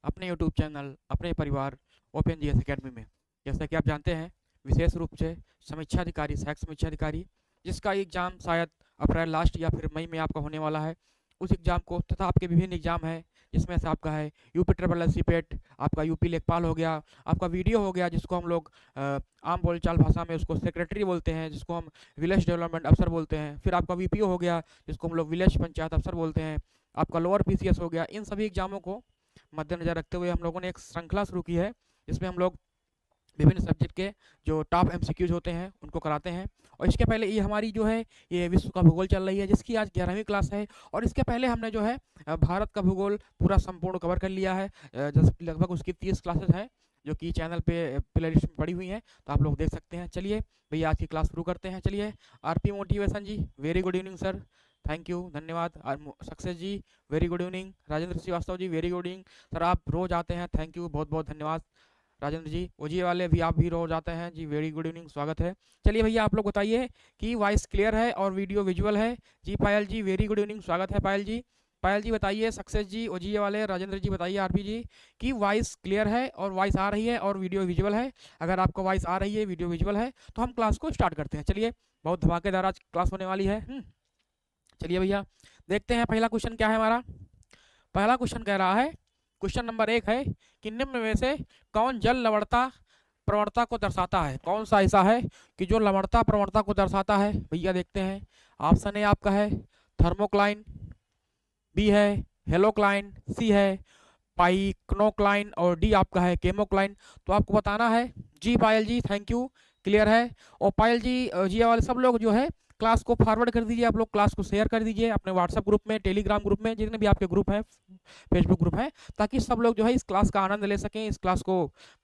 अपने YouTube channel, अपने परिवार ओपन जीएस एकेडमी में। जैसा कि आप जानते हैं, विशेष रूप से समीक्षा अधिकारी, सहायक समीक्षा अधिकारी, जिसका एग्ज़ाम शायद अप्रैल लास्ट या फिर मई में आपका होने वाला है, उस एग्ज़ाम को तथा आपके विभिन्न एग्ज़ाम है, जिसमें से आपका है यूपी ट्रिपल एस सी पेट, आपका यूपी लेखपाल हो गया, आपका वीडियो हो गया जिसको हम लोग आम बोलचाल भाषा में उसको सेक्रेटरी बोलते हैं, जिसको हम विलेज डेवलपमेंट अफसर बोलते हैं, फिर आपका वीपीओ हो गया जिसको हम लोग विलेज पंचायत अफसर बोलते हैं, आपका लोअर पीसीएस हो गया। इन सभी एग्जामों को मद्देनजर रखते हुए हम लोगों ने एक श्रृंखला शुरू की है, जिसमें हम लोग विभिन्न सब्जेक्ट के जो टॉप एमसीक्यूज होते हैं उनको कराते हैं। और इसके पहले ये हमारी जो है ये विश्व का भूगोल चल रही है, जिसकी आज 11वीं क्लास है। और इसके पहले हमने जो है भारत का भूगोल पूरा संपूर्ण कवर कर लिया है। लगभग उसकी 30 क्लासेस हैं जो कि चैनल पे प्ले लिस्ट में पड़ी हुई हैं, तो आप लोग देख सकते हैं। चलिए भैया आज की क्लास शुरू करते हैं। चलिए RP motivation ji, very good evening sir, thank you, धन्यवाद। Success ji, very good evening. Rajendra Shrivastava ji, very good evening sir, आप रोज आते हैं, थैंक यू, बहुत बहुत धन्यवाद। राजेंद्र जी, ओजी वाले भी आप भी रोज आते हैं जी, वेरी गुड इवनिंग, स्वागत है। चलिए भैया आप लोग बताइए कि वॉइस क्लियर है और वीडियो विजुअल है जी। पायल जी, वेरी गुड इवनिंग, स्वागत है पायल जी। पायल जी बताइए, सक्सेस जी, ओजी वाले, राजेंद्र जी बताइए, आरपी जी कि वॉइस क्लियर है और वॉइस आ रही है और वीडियो विजुअल है। अगर आपको वॉइस आ रही है, वीडियो विजुअल है, तो हम क्लास को स्टार्ट करते हैं। चलिए, बहुत धमाकेदार आज क्लास होने वाली है। चलिए भैया देखते हैं पहला क्वेश्चन क्या है हमारा। पहला क्वेश्चन कह रहा है, क्वेश्चन नंबर 1 है कि निम्न में से कौन जल लवणता प्रवणता को दर्शाता है। कौन सा ऐसा है कि जो लवणता प्रवणता को दर्शाता है। भैया देखते हैं, ऑप्शन ए आपका है थर्मोक्लाइन, बी है हेलोक्लाइन, सी है पाइक्नोक्लाइन और डी आपका है केमोक्लाइन। तो आपको बताना है जी। पायल जी थैंक यू, क्लियर है। और पायल जी जी वाले सब लोग जो है क्लास को फॉरवर्ड कर दीजिए, आप लोग क्लास को शेयर कर दीजिए अपने व्हाट्सएप ग्रुप में, टेलीग्राम ग्रुप में, जितने भी आपके ग्रुप हैं, फेसबुक ग्रुप है, ताकि सब लोग जो है इस क्लास का आनंद ले सकें, इस क्लास को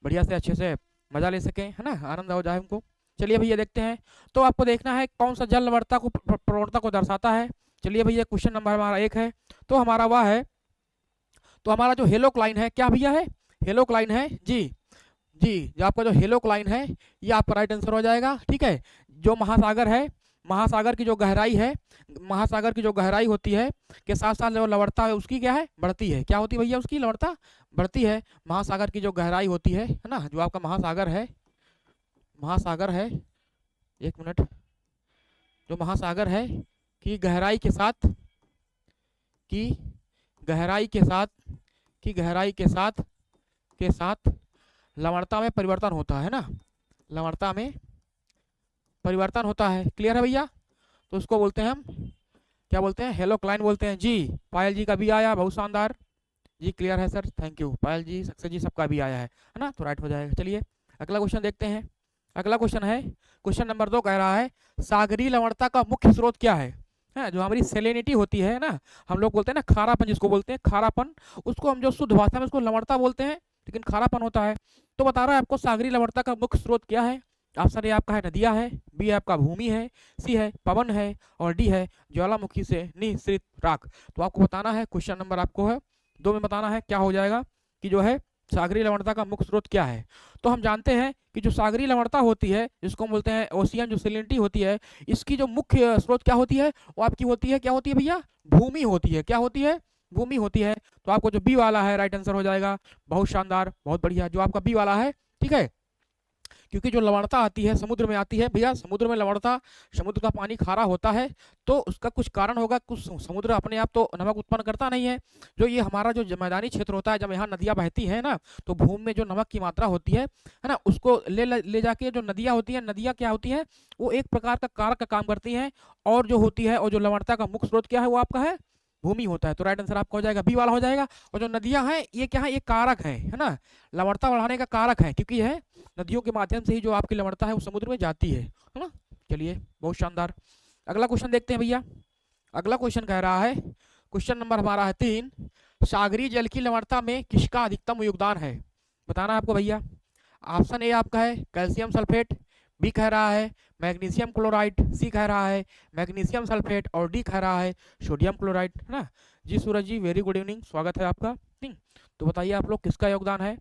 बढ़िया से अच्छे से मजा ले सकें, है ना, आनंद हो जाए उनको। चलिए भैया देखते हैं, तो आपको देखना है कौन सा जल लवणता को प्रवणता को दर्शाता है। चलिए भैया क्वेश्चन नंबर हमारा 1 है, तो हमारा वह है, तो हमारा जो हेलोक्लाइन है, क्या भैया है, हेलोक्लाइन है जी। जी, जो आपका जो हेलोक्लाइन है ये आपका राइट आंसर हो जाएगा। ठीक है, जो महासागर है, महासागर की जो गहराई है, महासागर की जो गहराई होती है के साथ साथ जो लवणता है उसकी क्या है, बढ़ती है। क्या होती है भैया, उसकी लवणता बढ़ती है। महासागर की जो गहराई होती है ना, जो आपका महासागर है, महासागर है, एक मिनट, जो महासागर है की गहराई के साथ, की गहराई के साथ, की गहराई के साथ, के साथ लवणता में परिवर्तन होता है ना, लवणता में परिवर्तन होता है। क्लियर है भैया, तो उसको बोलते हैं हम क्या बोलते हैं, हेलोक्लाइन बोलते हैं जी। पायल जी का भी आया, बहुत शानदार जी, क्लियर है sir, thank you. Payal ji, success ji, सबका भी आया है ना, तो राइट हो जाएगा। चलिए अगला क्वेश्चन देखते हैं। अगला क्वेश्चन है, क्वेश्चन नंबर 2 कह रहा है सागरीय लवणता का मुख्य स्रोत क्या है। जो हमारी सेलेनिटी होती है ना, हम लोग बोलते हैं ना खारापन, जिसको बोलते हैं खारापन, उसको हम जो शुद्ध भाषा में उसको लवणता बोलते हैं, लेकिन खारापन होता है। तो बता रहा है आपको सागरीय लवणता का मुख्य स्रोत क्या है। ऑप्शन ए आपका है नदियां है, बी है आपका भूमि है, सी है पवन है और डी है ज्वालामुखी से निःसृत राख। तो आपको बताना है, क्वेश्चन नंबर आपको है 2 में बताना है क्या हो जाएगा कि जो है सागरीय लवणता का मुख्य स्रोत क्या है। तो हम जानते हैं कि जो सागरीय लवणता होती है, जिसको हम बोलते हैं ओशियन, जो सेलिनिटी होती है, इसकी जो मुख्य स्रोत क्या होती है, वो आपकी होती है, क्या होती है भैया, भूमि होती है। क्या होती है, भूमि होती है। तो आपको जो बी वाला है राइट आंसर हो जाएगा, बहुत शानदार, बहुत बढ़िया, जो आपका बी वाला है। ठीक है, क्योंकि जो लवणता आती है समुद्र में आती है भैया, समुद्र में लवणता, समुद्र का पानी खारा होता है, तो उसका कुछ कारण होगा, कुछ समुद्र अपने आप तो नमक उत्पन्न करता नहीं है। जो ये हमारा जो मैदानी क्षेत्र होता है, जब यहाँ नदियाँ बहती हैं ना, तो भूमि में जो नमक की मात्रा होती है ना, उसको ले जाके जो नदियाँ होती हैं, नदियाँ क्या होती हैं, वो एक प्रकार का कारक का काम करती हैं, और जो होती है, और जो लवणता का मुख्य स्रोत क्या है, वो आपका है भूमि होता है। तो राइट आंसर आपका हो जाएगा बी वाला हो जाएगा। और जो नदियां हैं ये क्या है, ये कारक है ना, लवणता बढ़ाने का कारक है, क्योंकि यह नदियों के माध्यम से ही जो आपकी लवणता है वो समुद्र में जाती है ना। चलिए बहुत शानदार, अगला क्वेश्चन देखते हैं भैया। अगला क्वेश्चन कह रहा है, क्वेश्चन नंबर हमारा है 3, सागरीय जल की लवणता में किसका अधिकतम योगदान है, बताना है आपको भैया। ऑप्शन ए आपका है कैल्शियम सल्फेट, बी कह रहा है मैग्नीशियम क्लोराइड, सी कह रहा है मैग्नीशियम सल्फेट और डी कह रहा है सोडियम क्लोराइड, है ना जी। सूरज जी वेरी गुड इवनिंग, स्वागत है आपका। तो बताइए आप लोग किसका योगदान है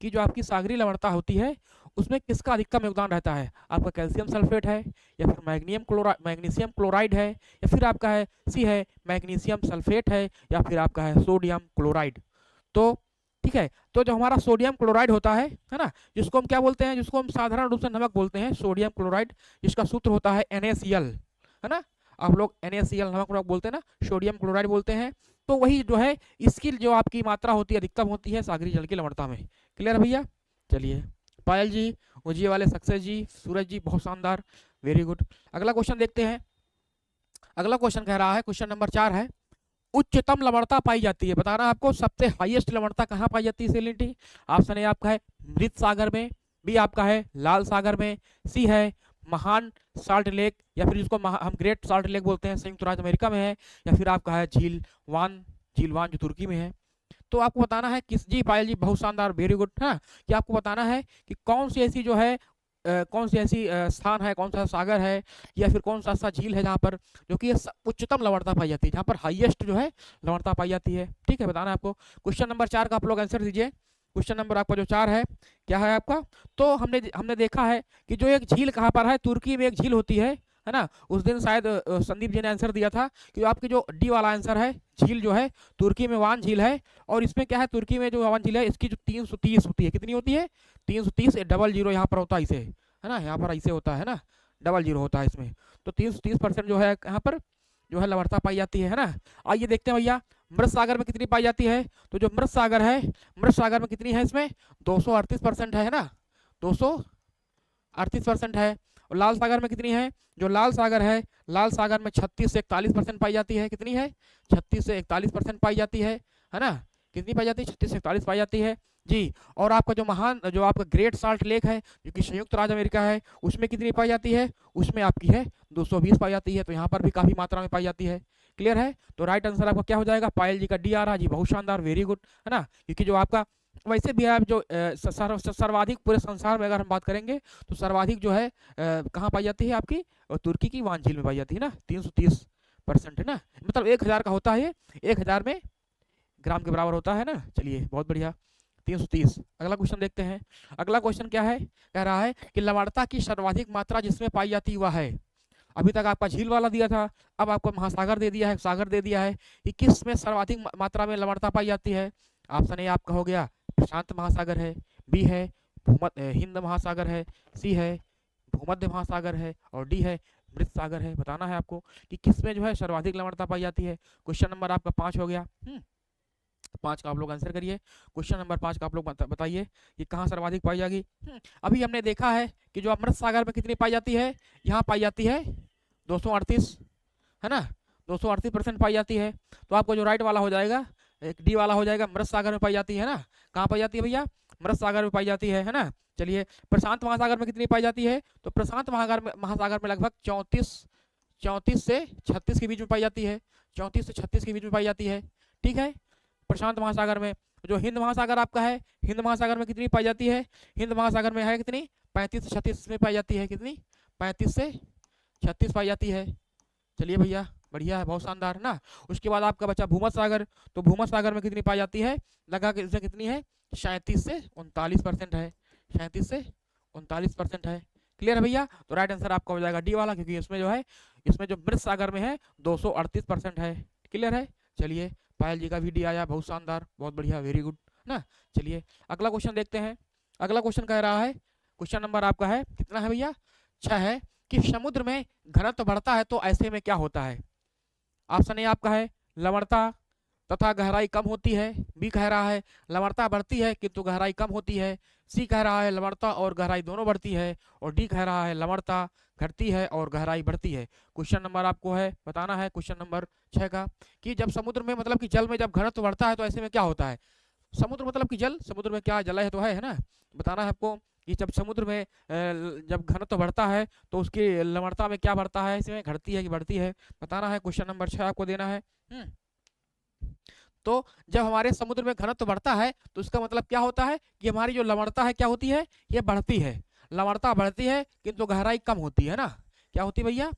कि जो आपकी सागरीय लवणता होती है उसमें किसका अधिकतम योगदान रहता है। आपका कैल्शियम सल्फेट है, या फिर मैग्नीशियम क्लोराइड है, या फिर आपका है सी है मैग्नीशियम सल्फेट है, या फिर आपका है सोडियम क्लोराइड। तो ठीक है। तो जो हमारा सोडियम क्लोराइड होता है ना, जिसको हम क्या बोलते हैं, जिसको हम साधारण रूप से नमक बोलते हैं, सोडियम क्लोराइड, जिसका सूत्र होता है NaCl, है ना। आप लोग NaCl नमक बोलते हैं ना, सोडियम क्लोराइड बोलते हैं। तो वही जो है इसकी जो आपकी मात्रा होती है अधिकतम होती है सागरीय जल की लवणता में। क्लियर भैया। चलिए पायल जी, उजिए वाले सक्सेस जी, सूरज जी बहुत शानदार, वेरी गुड। अगला क्वेश्चन देखते हैं। अगला क्वेश्चन कह रहा है, क्वेश्चन नंबर 4 है, उच्चतम लवणता पाई जाती है, बताना आपको सबसे हाईएस्ट लवणता कहाँ पाई जाती है सैलिनिटी। ऑप्शन ए आपका है मृत सागर में, बी आपका है लाल सागर में, सी है महान साल्ट लेक, या फिर जिसको हम ग्रेट साल्ट लेक बोलते हैं, संयुक्त राज्य अमेरिका में है, या फिर आपका है झीलवान, झीलवान जो तुर्की में है। तो आपको बताना है किस, जी पायल जी बहुत शानदार, वेरी गुड, हाँ, कि आपको बताना है कि कौन सी ऐसी जो है कौन सी ऐसी स्थान है, कौन सा सागर है, या फिर कौन सा ऐसा झील है जहाँ पर जो कि उच्चतम लवणता पाई जाती है, जहाँ पर हाईएस्ट जो है लवणता पाई जाती है। ठीक है, बताना है आपको। क्वेश्चन नंबर 4 का आप लोग आंसर दीजिए। क्वेश्चन नंबर आपका जो 4 है क्या है आपका, तो हमने देखा है कि जो एक झील कहाँ पर है, तुर्की में एक झील होती है ना। उस दिन शायद संदीप जी ने आंसर दिया था कि आपकी जो डी वाला आंसर है, झील जो है तुर्की में वान झील है। और इसमें क्या है, तुर्की में जो वान झील है इसकी जो 330 होती है, कितनी होती है 330, डबल जीरो यहाँ पर होता है इसे, है ना, यहाँ पर ऐसे होता है ना, डबल जीरो होता है इसमें। तो 30% जो है यहाँ पर जो है लवणता पाई जाती है ना। आइए देखते हैं भैया मृत सागर में कितनी पाई जाती है। तो जो मृत सागर है, मृत सागर में कितनी है, इसमें 238% है ना, 238% है। और लाल सागर में कितनी है, जो लाल सागर है, लाल सागर में 36 से 41% पाई जाती है, कितनी है 36 से 41% पाई जाती है ना। कितनी पाई जाती है, 36 से 41 पाई जाती है जी। और आपका जो महान, जो आपका ग्रेट साल्ट लेक है जो कि संयुक्त राज्य अमेरिका है, उसमें कितनी पाई जाती है, उसमें आपकी है 220 पाई जाती है। तो यहाँ पर भी काफी मात्रा में पाई जाती है। क्लियर है। तो राइट आंसर आपका क्या हो जाएगा, पायल जी का डी आ रहा जी, बहुत शानदार, वेरी गुड, है ना। क्योंकि जो आपका वैसे भी है जो सर्वाधिक पूरे संसार में अगर हम बात करेंगे तो सर्वाधिक जो है कहाँ पाई जाती है आपकी, तुर्की की वान झील में पाई जाती है ना, 330% है ना, मतलब 1000 का होता है, 1000 में ग्राम के बराबर होता है ना। चलिए बहुत बढ़िया, 330। अगला क्वेश्चन देखते हैं। अगला क्वेश्चन क्या है, कह रहा है कि लवणता की सर्वाधिक मात्रा जिसमें पाई जाती वह है। अभी तक आपका झील वाला दिया था, अब आपको महासागर दे दिया है, सागर दे दिया है कि किस में सर्वाधिक मात्रा में लवणता पाई जाती है। ऑप्शन ए आपका हो गया प्रशांत महासागर है, बी है हिंद महासागर है, सी है भूमध्य महासागर है, और डी है मृत सागर है। बताना है आपको कि किसमें जो है सर्वाधिक लवणता पाई जाती है। क्वेश्चन नंबर आपका 5 हो गया। 5 का आप लोग आंसर करिए। क्वेश्चन नंबर 5 का आप लोग बताइए कि कहाँ सर्वाधिक पाई जाएगी। अभी हमने देखा है कि जो अमृत सागर में कितनी पाई जाती है, यहाँ पाई जाती है 238, है ना, 238% पाई जाती है। तो आपको जो राइट वाला हो जाएगा, एक डी वाला हो जाएगा, मृत सागर में पाई जाती है ना। कहाँ पाई जाती है भैया, मृत सागर में पाई जाती है ना। चलिए प्रशांत महासागर में कितनी पाई जाती है, तो प्रशांत महासागर में लगभग 34 से 36 के बीच में पाई जाती है, 34 से 36 के बीच में पाई जाती है। ठीक है, प्रशांत महासागर में। जो हिंद महासागर आपका है, हिंद महासागर में कितनी पाई जाती है, हिंद महासागर में है कितनी 35 से 36 में पाई जाती है, कितनी 35 से 36 पाई जाती है। चलिए भैया बढ़िया है, बहुत शानदार ना। उसके बाद आपका बचा भूमध्य सागर। तो भूमध्य सागर में कितनी पाई जाती है, लगा के इसमें कितनी है 37 से 39% है, 37 से 39% है। क्लियर है भैया। तो राइट आंसर आपका हो जाएगा डी वाला, क्योंकि इसमें जो है, इसमें जो मृत सागर में है 238% है। क्लियर है। चलिए पायल जी का भी डी आया, बहुत शानदार, बहुत बढ़िया, वेरी गुड ना। चलिए अगला क्वेश्चन देखते हैं। अगला क्वेश्चन कह रहा है, क्वेश्चन नंबर आपका है कितना है भैया, 6 है, कि समुद्र में घनत्व बढ़ता है तो ऐसे में क्या होता है। ऑप्शन ए आपका है लवणता तथा गहराई कम होती है, बी कह रहा है लवणता बढ़ती है किंतु गहराई कम होती है, सी कह रहा है लवणता और गहराई दोनों बढ़ती है, और डी कह रहा है लवणता घटती है और गहराई बढ़ती है। क्वेश्चन नंबर आपको है बताना है, क्वेश्चन नंबर 6 का, कि जब समुद्र में मतलब कि जल में जब घनत्व बढ़ता है तो ऐसे में क्या होता है। समुद्र मतलब कि जल, समुद्र में क्या जल है तो है ना। बताना है आपको कि जब समुद्र में जब घनत्व बढ़ता है तो उसकी लवणता में क्या बढ़ता है, इसमें घटती है कि बढ़ती है। बताना है, क्वेश्चन नंबर 6 आपको देना है। तो जब हमारे समुद्र में घनत्व बढ़ता है तो इसका मतलब क्या होता है कि हमारी जो लवणता है क्या होती है, ये बढ़ती है। लवणता बढ़ती है किंतु गहराई कम होती है ना। क्या होती है भैया,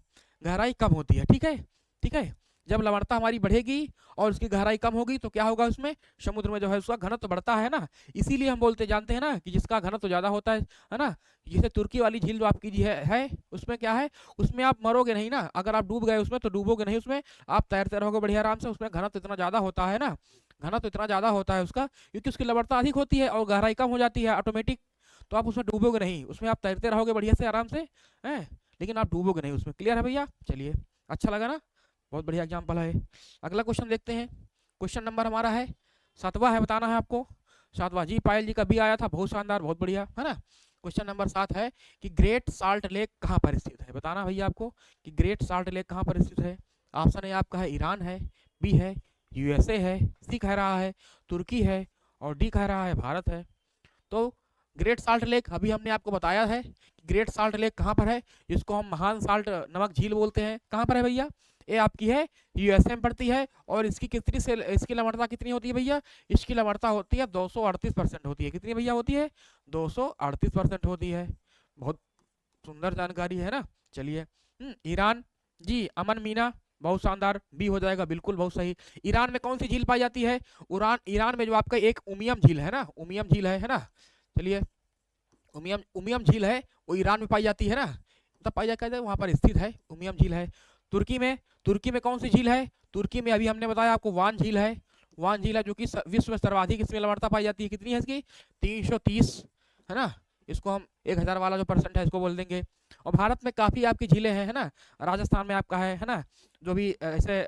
गहराई कम होती है। ठीक है, ठीक है। जब लवणता हमारी बढ़ेगी और उसकी गहराई कम होगी तो क्या होगा, उसमें समुद्र में जो है उसका घनत्व बढ़ता है ना। इसीलिए हम बोलते जानते हैं ना कि जिसका घनत्व ज्यादा होता है ना, जैसे तुर्की वाली झील जो आपकी जी है उसमें क्या है, उसमें आप मरोगे नहीं ना। अगर आप डूब गए उसमें तो डूबोगे नहीं, उसमें आप तैरते रहोगे बढ़िया आराम से। उसमें घनत्व इतना ज्यादा होता है ना, घना तो इतना ज़्यादा होता है उसका, क्योंकि उसकी लवणता अधिक होती है और गहराई कम हो जाती है ऑटोमेटिक। तो आप उसमें डूबोगे नहीं, उसमें आप तैरते रहोगे बढ़िया से आराम से हैं, लेकिन आप डूबोगे नहीं उसमें। क्लियर है भैया? चलिए, अच्छा लगा ना, बहुत बढ़िया एग्जाम्पल है। अगला क्वेश्चन देखते हैं। क्वेश्चन नंबर हमारा है 7वां है, बताना है आपको। 7वां जी, पायल जी का भी आया था, बहुत शानदार, बहुत बढ़िया है ना। क्वेश्चन नंबर 7 है कि ग्रेट साल्ट लेक कहाँ पर स्थित है, बताना भैया आपको कि ग्रेट साल्ट लेक कहाँ पर स्थित है। ऑप्शन ए आपका है ईरान है, बी है यूएसए है, सी कह रहा है तुर्की है, और डी कह रहा है भारत है। तो ग्रेट साल्ट लेक अभी हमने आपको बताया है कि ग्रेट साल्ट लेक कहाँ पर है, इसको हम महान साल्ट नमक झील बोलते हैं। कहाँ पर है भैया? ये आपकी है यूएसए में पड़ती है, और इसकी कितनी से इसकी लवणता कितनी होती है भैया? इसकी लवणता होती है 238% होती है। कितनी भैया होती है? 238% होती है। बहुत सुंदर जानकारी है ना। चलिए, ईरान जी, अमन मीना, बहुत शानदार, बी हो जाएगा, बिल्कुल बहुत सही। ईरान में कौन सी झील पाई जाती है? ईरान में जो आपका एक उमियम झील है ना, उमियम झील है ना। चलिए, उमियम उमियम झील है, वो ईरान में पाई जाती है ना, तब पाई जाती है, वहाँ पर स्थित है, उमियम झील है। तुर्की में कौन सी झील है? तुर्की में अभी हमने बताया आपको वान झील है। वान झील है जो कि विश्व में सर्वाधिक इसमें लवणता पाई जाती है। कितनी है इसकी? 330 है ना। इसको हम 1000 वाला जो परसेंट है इसको बोल देंगे। और भारत में काफ़ी आपकी झीलें हैं, है ना। राजस्थान में आपका है ना, जो भी ऐसे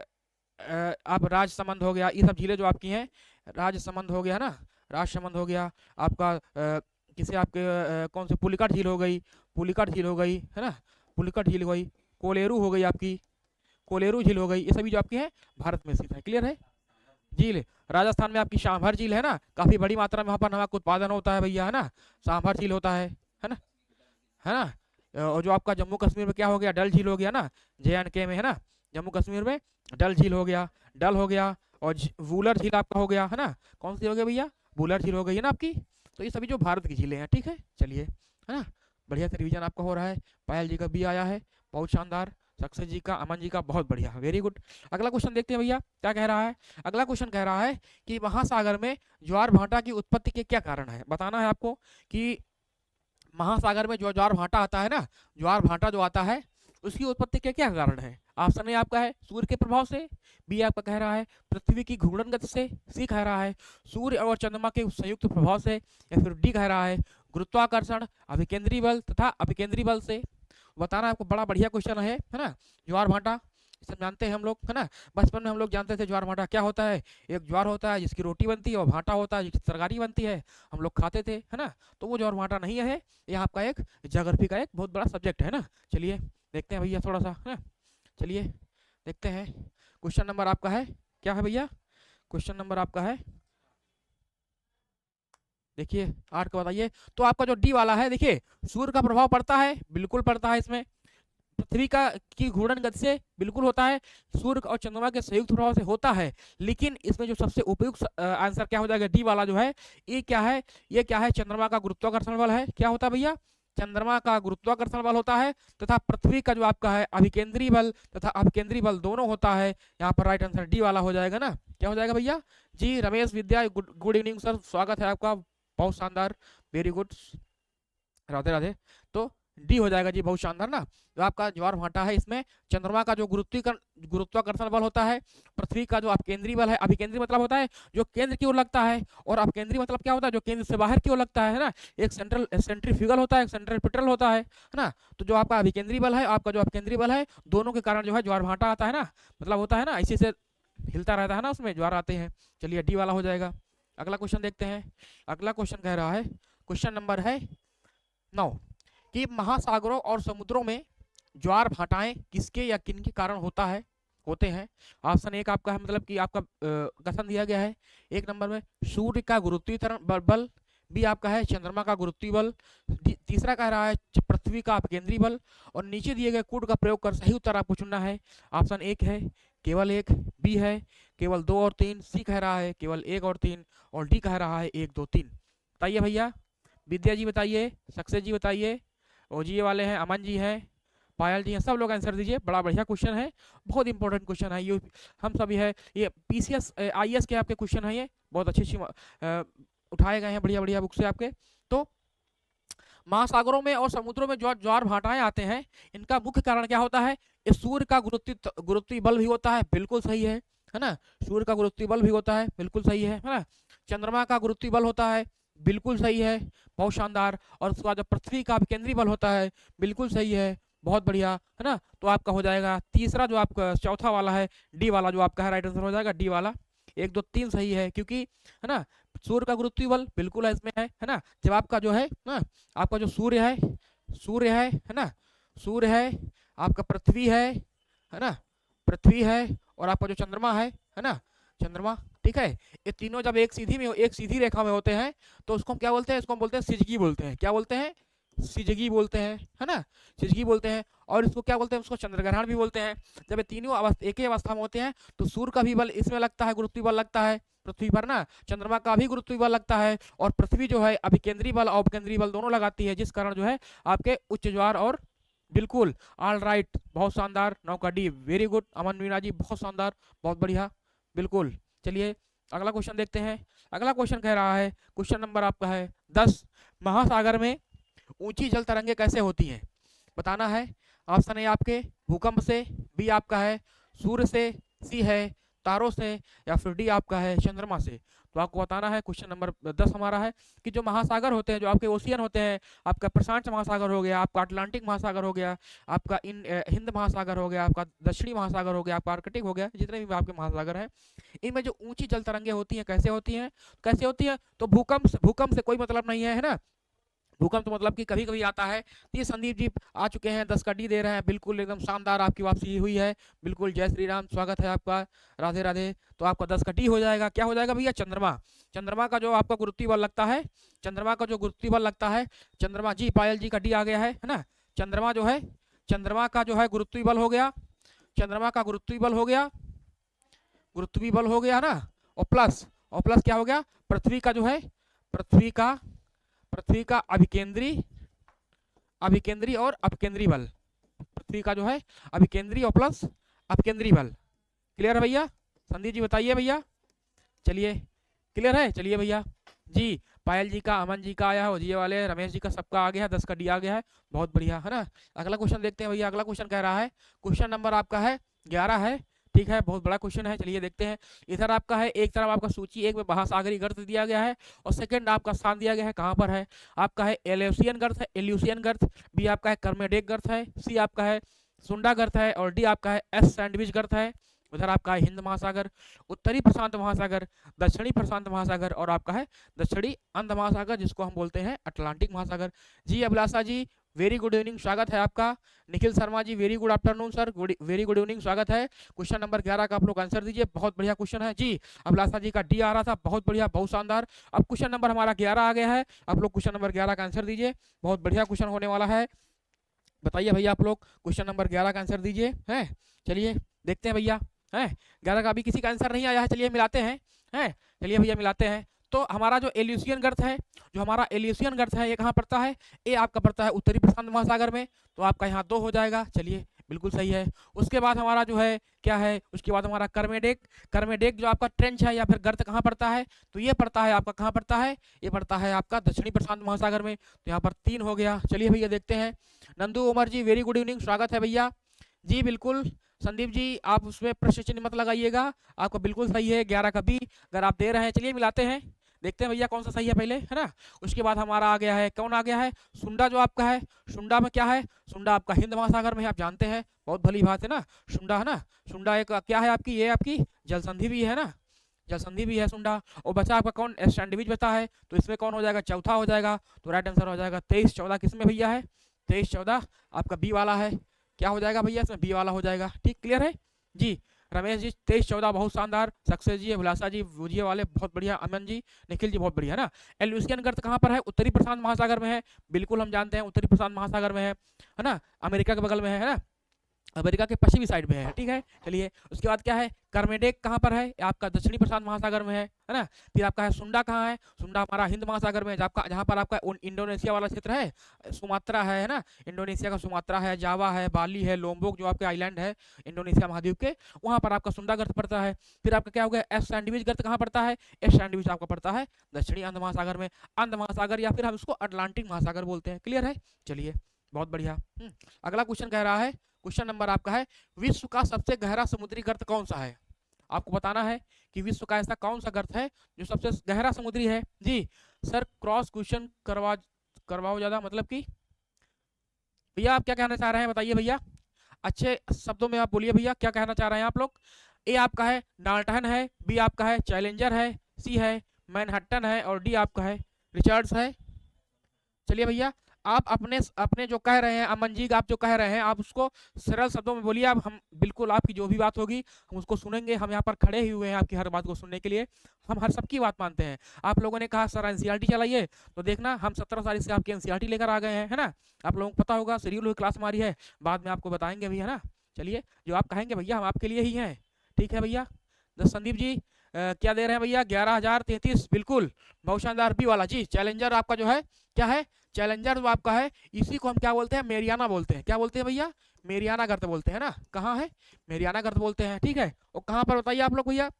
आप राजसमंद हो गया, ये सब झीलें जो आपकी हैं, राजसमंद हो गया ना, राजसमंद हो गया आपका, किसे आपके कौन से, पुलिकट झील हो गई, पुलिकट झील हो गई है ना, पुलिकट झील हो गई, कोलेरू हो गई आपकी, कोलेरू झील हो गई, ये सभी जो आपकी है भारत में स्थित है। क्लियर है? झील राजस्थान में आपकी सांभर झील है ना, काफी बड़ी मात्रा में वहाँ पर नमक उत्पादन होता है भैया, है ना। सांभर झील होता है ना, है ना। और जो आपका जम्मू कश्मीर में क्या हो गया, डल झील हो गया ना, JNK में है ना, जम्मू कश्मीर में डल झील हो गया, डल हो गया। और वूलर झील आपका हो गया, है ना। कौन सी हो गया भैया? वूलर झील हो गई है ना आपकी। तो ये सभी जो भारत की झीलें हैं, ठीक है। चलिए, है ना, बढ़िया से रिवीजन आपका हो रहा है। पायल जी का भी आया है, बहुत शानदार। सक्सेस जी का, अमन जी का, बहुत बढ़िया, वेरी गुड। अगला क्वेश्चन देखते हैं भैया क्या कह रहा है। अगला क्वेश्चन कह रहा है कि महासागर में ज्वार भाटा की उत्पत्ति के क्या कारण है। बताना है आपको कि महासागर में जो ज्वार भाटा आता है ना, ज्वार भाटा जो आता है, उसकी उत्पत्ति के क्या कारण है। ऑप्शन ए आपका है सूर्य के प्रभाव से, बी आपका कह रहा है पृथ्वी की घूर्णन गति से, सी कह रहा है सूर्य और चंद्रमा के संयुक्त प्रभाव से, या फिर डी कह रहा है गुरुत्वाकर्षण, अभिकेंद्री बल तथा अभिकेंद्री बल से। बताना आपको, बड़ा बढ़िया क्वेश्चन है ना। ज्वार भाटा सब जानते हैं हम लोग, है ना। बचपन में हम लोग जानते थे ज्वार भाटा क्या होता है। एक ज्वार होता है जिसकी रोटी बनती है, और भाटा होता है जिसकी तरकारी बनती है, हम लोग खाते थे, है ना। तो वो ज्वार भाटा नहीं है, ये आपका एक ज्योग्राफी का एक बहुत बड़ा सब्जेक्ट है ना। चलिए देखते हैं भैया थोड़ा सा, है ना। चलिए देखते हैं, क्वेश्चन नंबर आपका है क्या है भैया? क्वेश्चन नंबर आपका है, देखिए 8 का बताइए। तो आपका जो डी वाला है, देखिए सूर्य का प्रभाव पड़ता है, बिल्कुल पड़ता है इसमें। पृथ्वी का की घूर्णन गति से बिल्कुल होता है। सूर्य और चंद्रमा के संयुक्त प्रभाव से होता है। लेकिन इसमें जो सबसे उपयुक्त आंसर क्या हो जाएगा, डी वाला जो है, ये क्या है? ये क्या है? चंद्रमा का गुरुत्वाकर्षण बल है। क्या होता है भैया? चंद्रमा का गुरुत्वाकर्षण बल होता है, तथा पृथ्वी का जो आपका है अभिकेंद्री बल तथा अभिकेंद्री बल दोनों होता है। यहाँ पर राइट आंसर डी वाला हो जाएगा ना। क्या हो जाएगा भैया? जी रमेश विद्या, गुड इवनिंग सर, स्वागत है आपका, बहुत शानदार, वेरी गुड, राधे राधे। तो डी हो जाएगा जी, बहुत शानदार ना। जो आपका ज्वार भाटा है, इसमें चंद्रमा का जो गुरुत्वाकर्षण बल होता है, पृथ्वी का जो अपकेंद्री बल है, अभिकेंद्री मतलब होता है जो केंद्र की ओर लगता है, और अपकेंद्री मतलब क्या होता है? जो केंद्र से बाहर की ओर लगता है ना। एक सेंट्रीफ्यूगल होता है, एक सेंट्रीपिटल होता है ना। तो जो आपका अभिकेंद्री बल है, आपका जो अपकेंद्री बल है, दोनों के कारण जो है ज्वार भाटा आता है ना, मतलब होता है ना, इसी से हिलता रहता है ना, उसमें ज्वार आते हैं। चलिए डी वाला हो जाएगा। अगला क्वेश्चन देखते हैं। अगला क्वेश्चन कह रहा है, क्वेश्चन नंबर है 9 कि महासागरों और समुद्रों में ज्वार भाटाएं किसके या किन के कारण होते हैं। ऑप्शन एक आपका है, मतलब कि आपका कथन दिया गया है। एक नंबर में सूर्य का गुरुत्वाकर्षण बल, बी आपका है चंद्रमा का गुरुत्वीय बल, तीसरा कह रहा है पृथ्वी का अपकेंद्री बल, और नीचे दिए गए कोड का प्रयोग कर सही उत्तर आपको चुनना है। ऑप्शन एक है केवल एक, बी है केवल 2 और 3, सी कह रहा है केवल 1 और 3, और डी कह रहा है 1 2 3। बताइए भैया, विद्या जी बताइए, सक्सेस जी बताइए, ओजी वाले हैं, अमन जी हैं, पायल जी हैं, सब लोग आंसर दीजिए। बड़ा बढ़िया क्वेश्चन है, बहुत इंपॉर्टेंट क्वेश्चन है ये, हम सभी है ये PCS IAS के आपके क्वेश्चन है, ये बहुत अच्छी उठाए गए हैं बढ़िया बढ़िया बुक से आपके। तो महासागरों में और समुद्रों में जो ज्वार भाटाएं आते हैं, इनका मुख्य कारण क्या होता है? ये सूर्य का गुरुत्वीय बल भी होता है, बिल्कुल सही है। है ना। सूर्य का गुरुत्वीय बल भी होता है, बिल्कुल सही है ना। चंद्रमा का गुरुत्वीय बल होता है, बिल्कुल सही है, बहुत शानदार। और उसके बाद जो पृथ्वी का अभिकेंद्री बल होता है, बिल्कुल सही है, बहुत बढ़िया, है ना। तो आपका हो जाएगा तीसरा जो आपका चौथा वाला है, डी वाला जो आपका है, राइट आंसर हो जाएगा डी वाला। 1 2 3 सही है, क्योंकि है ना सूर्य का गुरुत्वीय बल बिल्कुल है इसमें, है ना। जब आपका जो है ना, आपका जो सूर्य है ना, सूर्य है, आपका पृथ्वी है ना, पृथ्वी है, और आपका जो चंद्रमा है ना, चंद्रमा, ठीक है। ये तीनों जब एक सीधी रेखा में होते हैं तो उसको हम क्या बोलते हैं, इसको हम बोलते हैं सिजगी बोलते हैं। क्या बोलते हैं, सिजगी बोलते हैं, है ना, सिजगी बोलते हैं। और इसको क्या बोलते हैं, उसको चंद्रग्रहण भी बोलते हैं। जब ये तीनों अवस्था एक ही अवस्था में होते हैं तो सूर्य का भी बल इसमें लगता है, गुरुत्वीय बल लगता है पृथ्वी पर ना, चंद्रमा का भी गुरुत्वीय बल लगता है, और पृथ्वी जो है अभिकेंद्री बल और अपकेंद्री बल दोनों लगाती है, जिस कारण जो है आपके उच्च ज्वार और बिल्कुल ऑल राइट, बहुत शानदार, 9 का डी, वेरी गुड अमन मीना जी, बहुत शानदार, बहुत बढ़िया, बिल्कुल। चलिए अगला क्वेश्चन देखते हैं। अगला क्वेश्चन कह रहा है, क्वेश्चन नंबर आपका है 10, महासागर में ऊंची जल तरंगे कैसे होती हैं, बताना है। ऑप्शन है आपके भूकंप से, बी आपका है सूर्य से, सी है तारों से, या फिर डी आपका है चंद्रमा से। तो आपको बताना है। क्वेश्चन नंबर 10 हमारा है कि जो महासागर होते हैं, जो आपके ओशियन होते हैं, आपका प्रशांत महासागर हो गया, आपका अटलांटिक महासागर हो गया, आपका हिंद महासागर हो गया, आपका दक्षिणी महासागर हो गया, आपका आर्कटिक हो गया, जितने भी आपके महासागर हैं, इनमें जो ऊंची जल तरंगे होती हैं कैसे होती हैं, कैसे होती हैं, तो भूकंप से कोई मतलब नहीं है ना। भूकंप तो मतलब कि कभी कभी आता है। तो ये संदीप जी आ चुके हैं, 10 का डी दे रहे हैं, बिल्कुल एकदम शानदार आपकी वापसी हुई है, बिल्कुल। जय श्री राम, स्वागत है आपका, राधे राधे। तो आपका 10 का डी हो जाएगा, क्या हो जाएगा भैया, चंद्रमा। चंद्रमा का जो आपका गुरुत्वीय बल लगता है, चंद्रमा का जो गुरुत्वीय बल लगता है, चंद्रमा जी, पायल जी का डी आ गया है ना। चंद्रमा जो है, चंद्रमा का जो है गुरुत्वीय बल हो गया, चंद्रमा का गुरुत्वीय बल हो गया, गुरुत्वीय बल हो गया ना, और प्लस क्या हो गया, पृथ्वी का जो है, पृथ्वी का अभिकेंद्री और अपकेंद्री बल, पृथ्वी का जो है अभिकेंद्री और प्लस अपकेंद्री बल। क्लियर है भैया, संदीप जी बताइए भैया। चलिए क्लियर है, चलिए भैया जी, पायल जी का, अमन जी का आया है, जी वाले रमेश जी का, सबका आ गया है, 10 का डी आ गया है, बहुत बढ़िया, है ना। अगला क्वेश्चन देखते हैं भैया। अगला क्वेश्चन कह रहा है, क्वेश्चन नंबर आपका है 11 है, ठीक है, बहुत बड़ा क्वेश्चन है। चलिए देखते हैं। इधर आपका है, एक तरफ आपका सूची 1 में महासागरीय गर्त दिया गया है, और सेकंड आपका स्थान दिया गया है, कहाँ पर है आपका है, एल्यूसियन गर्त है, एल्यूसियन गर्त, बी आपका है कर्मेडेक गर्त है, सी आपका है सुंडा गर्त है, और डी आपका है एस सैंडविच गर्त है। उधर आपका है हिंद महासागर, उत्तरी प्रशांत महासागर, दक्षिणी प्रशांत महासागर, और आपका है दक्षिणी अंध महासागर, जिसको हम बोलते हैं अटलांटिक महासागर। जी Abhilasha ji, very good evening, स्वागत है आपका। Nikhil Sharma ji, very good afternoon sir, very good evening, स्वागत है। क्वेश्चन नंबर 11 का आप लोग आंसर दीजिए, बहुत बढ़िया क्वेश्चन है जी। अभिलाषा जी का डी आ रहा था, बहुत बढ़िया, बहुत शानदार। अब क्वेश्चन नंबर हमारा 11 आ गया है, आप लोग क्वेश्चन नंबर 11 का आंसर दीजिए, बहुत बढ़िया क्वेश्चन होने वाला है। बताइए भैया, आप लोग क्वेश्चन नंबर 11 का आंसर दीजिए, है। चलिए देखते हैं भैया, है 11 का अभी किसी का आंसर नहीं आया है, चलिए मिलाते हैं, है। चलिए भैया मिलाते हैं। तो हमारा जो एल्यूसियन गर्त है, जो हमारा एल्यूसियन गर्त है, ये कहाँ पड़ता है, ये आपका पड़ता है उत्तरी प्रशांत महासागर में, तो आपका यहाँ 2 हो जाएगा। चलिए बिल्कुल सही है। उसके बाद हमारा जो है क्या है, उसके बाद हमारा कर्मेडेक जो आपका ट्रेंच है या फिर गर्त कहाँ पड़ता है, तो ये पड़ता है आपका, कहाँ पड़ता है, ये पड़ता है आपका दक्षिणी प्रशांत महासागर में, तो यहाँ पर 3 हो गया। चलिए भैया देखते हैं। नंदू उमर जी, वेरी गुड इवनिंग, स्वागत है भैया जी, बिल्कुल। संदीप जी आप उसमें प्रश्न चिन्ह मत लगाइएगा, आपका बिल्कुल सही है, 11 का बी अगर आप दे रहे हैं। चलिए मिलाते हैं, देखते हैं भैया कौन सा सही है पहले, है ना। उसके बाद हमारा आ गया है, कौन आ गया है, सुंडा जो आपका है, सुंडा में क्या है, सुंडा आपका हिंद महासागर में है, आप जानते हैं, बहुत भली बात है ना। सुंडा है ना, सुंडा एक क्या है आपकी, ये आपकी जल संधि भी है ना, जल संधि भी है सुंडा। और बचा आपका कौन, सैंडविच बचा है, तो इसमें कौन हो जाएगा, चौथा हो जाएगा। तो राइट आंसर हो जाएगा 23 14, किसमें भैया है, 23 14 आपका बी वाला है, क्या हो जाएगा भैया, इसमें बी वाला हो जाएगा, ठीक, क्लियर है जी। रमेश जी 23 14, बहुत शानदार। सक्सेस जी, अभिलाषा जी, भुजिया वाले बहुत बढ़िया, अमन जी, निखिल जी बहुत बढ़िया, है ना। एल्यूसियन गर्त कहाँ पर है, उत्तरी प्रशांत महासागर में है, बिल्कुल हम जानते हैं उत्तरी प्रशांत महासागर में है ना, अमेरिका के बगल में है ना, अमेरिका के पश्चिमी साइड में है, ठीक है। चलिए उसके बाद क्या है, कर्मेडेक कहाँ पर है, आपका दक्षिणी प्रशांत महासागर में है ना। फिर आपका है सुंडा, कहाँ है, सुंडा हमारा हिंद महासागर में है, जहाँ पर आपका इंडोनेशिया वाला क्षेत्र है, सुमात्रा है ना, इंडोनेशिया का सुमात्रा है, जावा है, बाली है, लोम्बोक जो आपके आइलैंड है इंडोनेशिया महाद्वीप के, वहाँ पर आपका सुंडा गर्त पड़ता है। फिर आपका क्या हो गया, एस सैंडविच गर्त कहाँ पड़ता है, एस सैंडविच आपका पड़ता है दक्षिणी अंध महासागर में, अंध महासागर या फिर हम इसको अटलांटिक महासागर बोलते हैं, क्लियर है। चलिए बहुत बढ़िया। अगला क्वेश्चन कह रहा है, क्वेश्चन नंबर आपका है, विश्व का सबसे गहरा समुद्री गर्त कौन सा है, आपको बताना है कि विश्व का ऐसा कौन सा गर्त है जो सबसे गहरा समुद्री है। जी सर क्रॉस क्वेश्चन करवाओ ज़्यादा, मतलब कि भैया आप क्या कहना चाह रहे हैं बताइए भैया, अच्छे शब्दों में आप बोलिए भैया, क्या कहना चाह रहे हैं आप लोग। ए आपका है डाल्टन है, बी आपका है चैलेंजर है, सी है मैनहट्टन है और डी आपका है रिचर्ड्स है। चलिए भैया आप अपने अपने जो कह रहे हैं अमन जी, आप जो कह रहे हैं आप उसको सरल शब्दों में बोलिए। आप हम बिल्कुल आपकी जो भी बात होगी हम उसको सुनेंगे, हम यहाँ पर खड़े ही हुए हैं आपकी हर बात को सुनने के लिए, हम हर सबकी बात मानते हैं। आप लोगों ने कहा सर एनसीईआरटी चलाइए, तो देखना हम 17 तारीख से आपकी एनसीईआरटी लेकर आ गए हैं, है ना। आप लोगों को पता होगा, शेड्यूल हुई क्लास हमारी है, बाद में आपको बताएंगे भी, है ना। चलिए जो आप कहेंगे भैया हम आपके लिए ही हैं, ठीक है भैया। संदीप जी क्या दे रहे हैं भैया, 11,033, बिल्कुल बहुत शानदार। बी वाला जी चैलेंजर आपका जो है क्या है, चैलेंजर जो आपका है इसी को हम क्या बोलते हैं, मेरियाना बोलते हैं। क्या बोलते हैं भैया, मेरियाना गर्त बोलते हैं ना। कहाँ है, मेरियाना गर्त बोलते हैं, ठीक है। और कहाँ पर बताइए आप लोग भैया,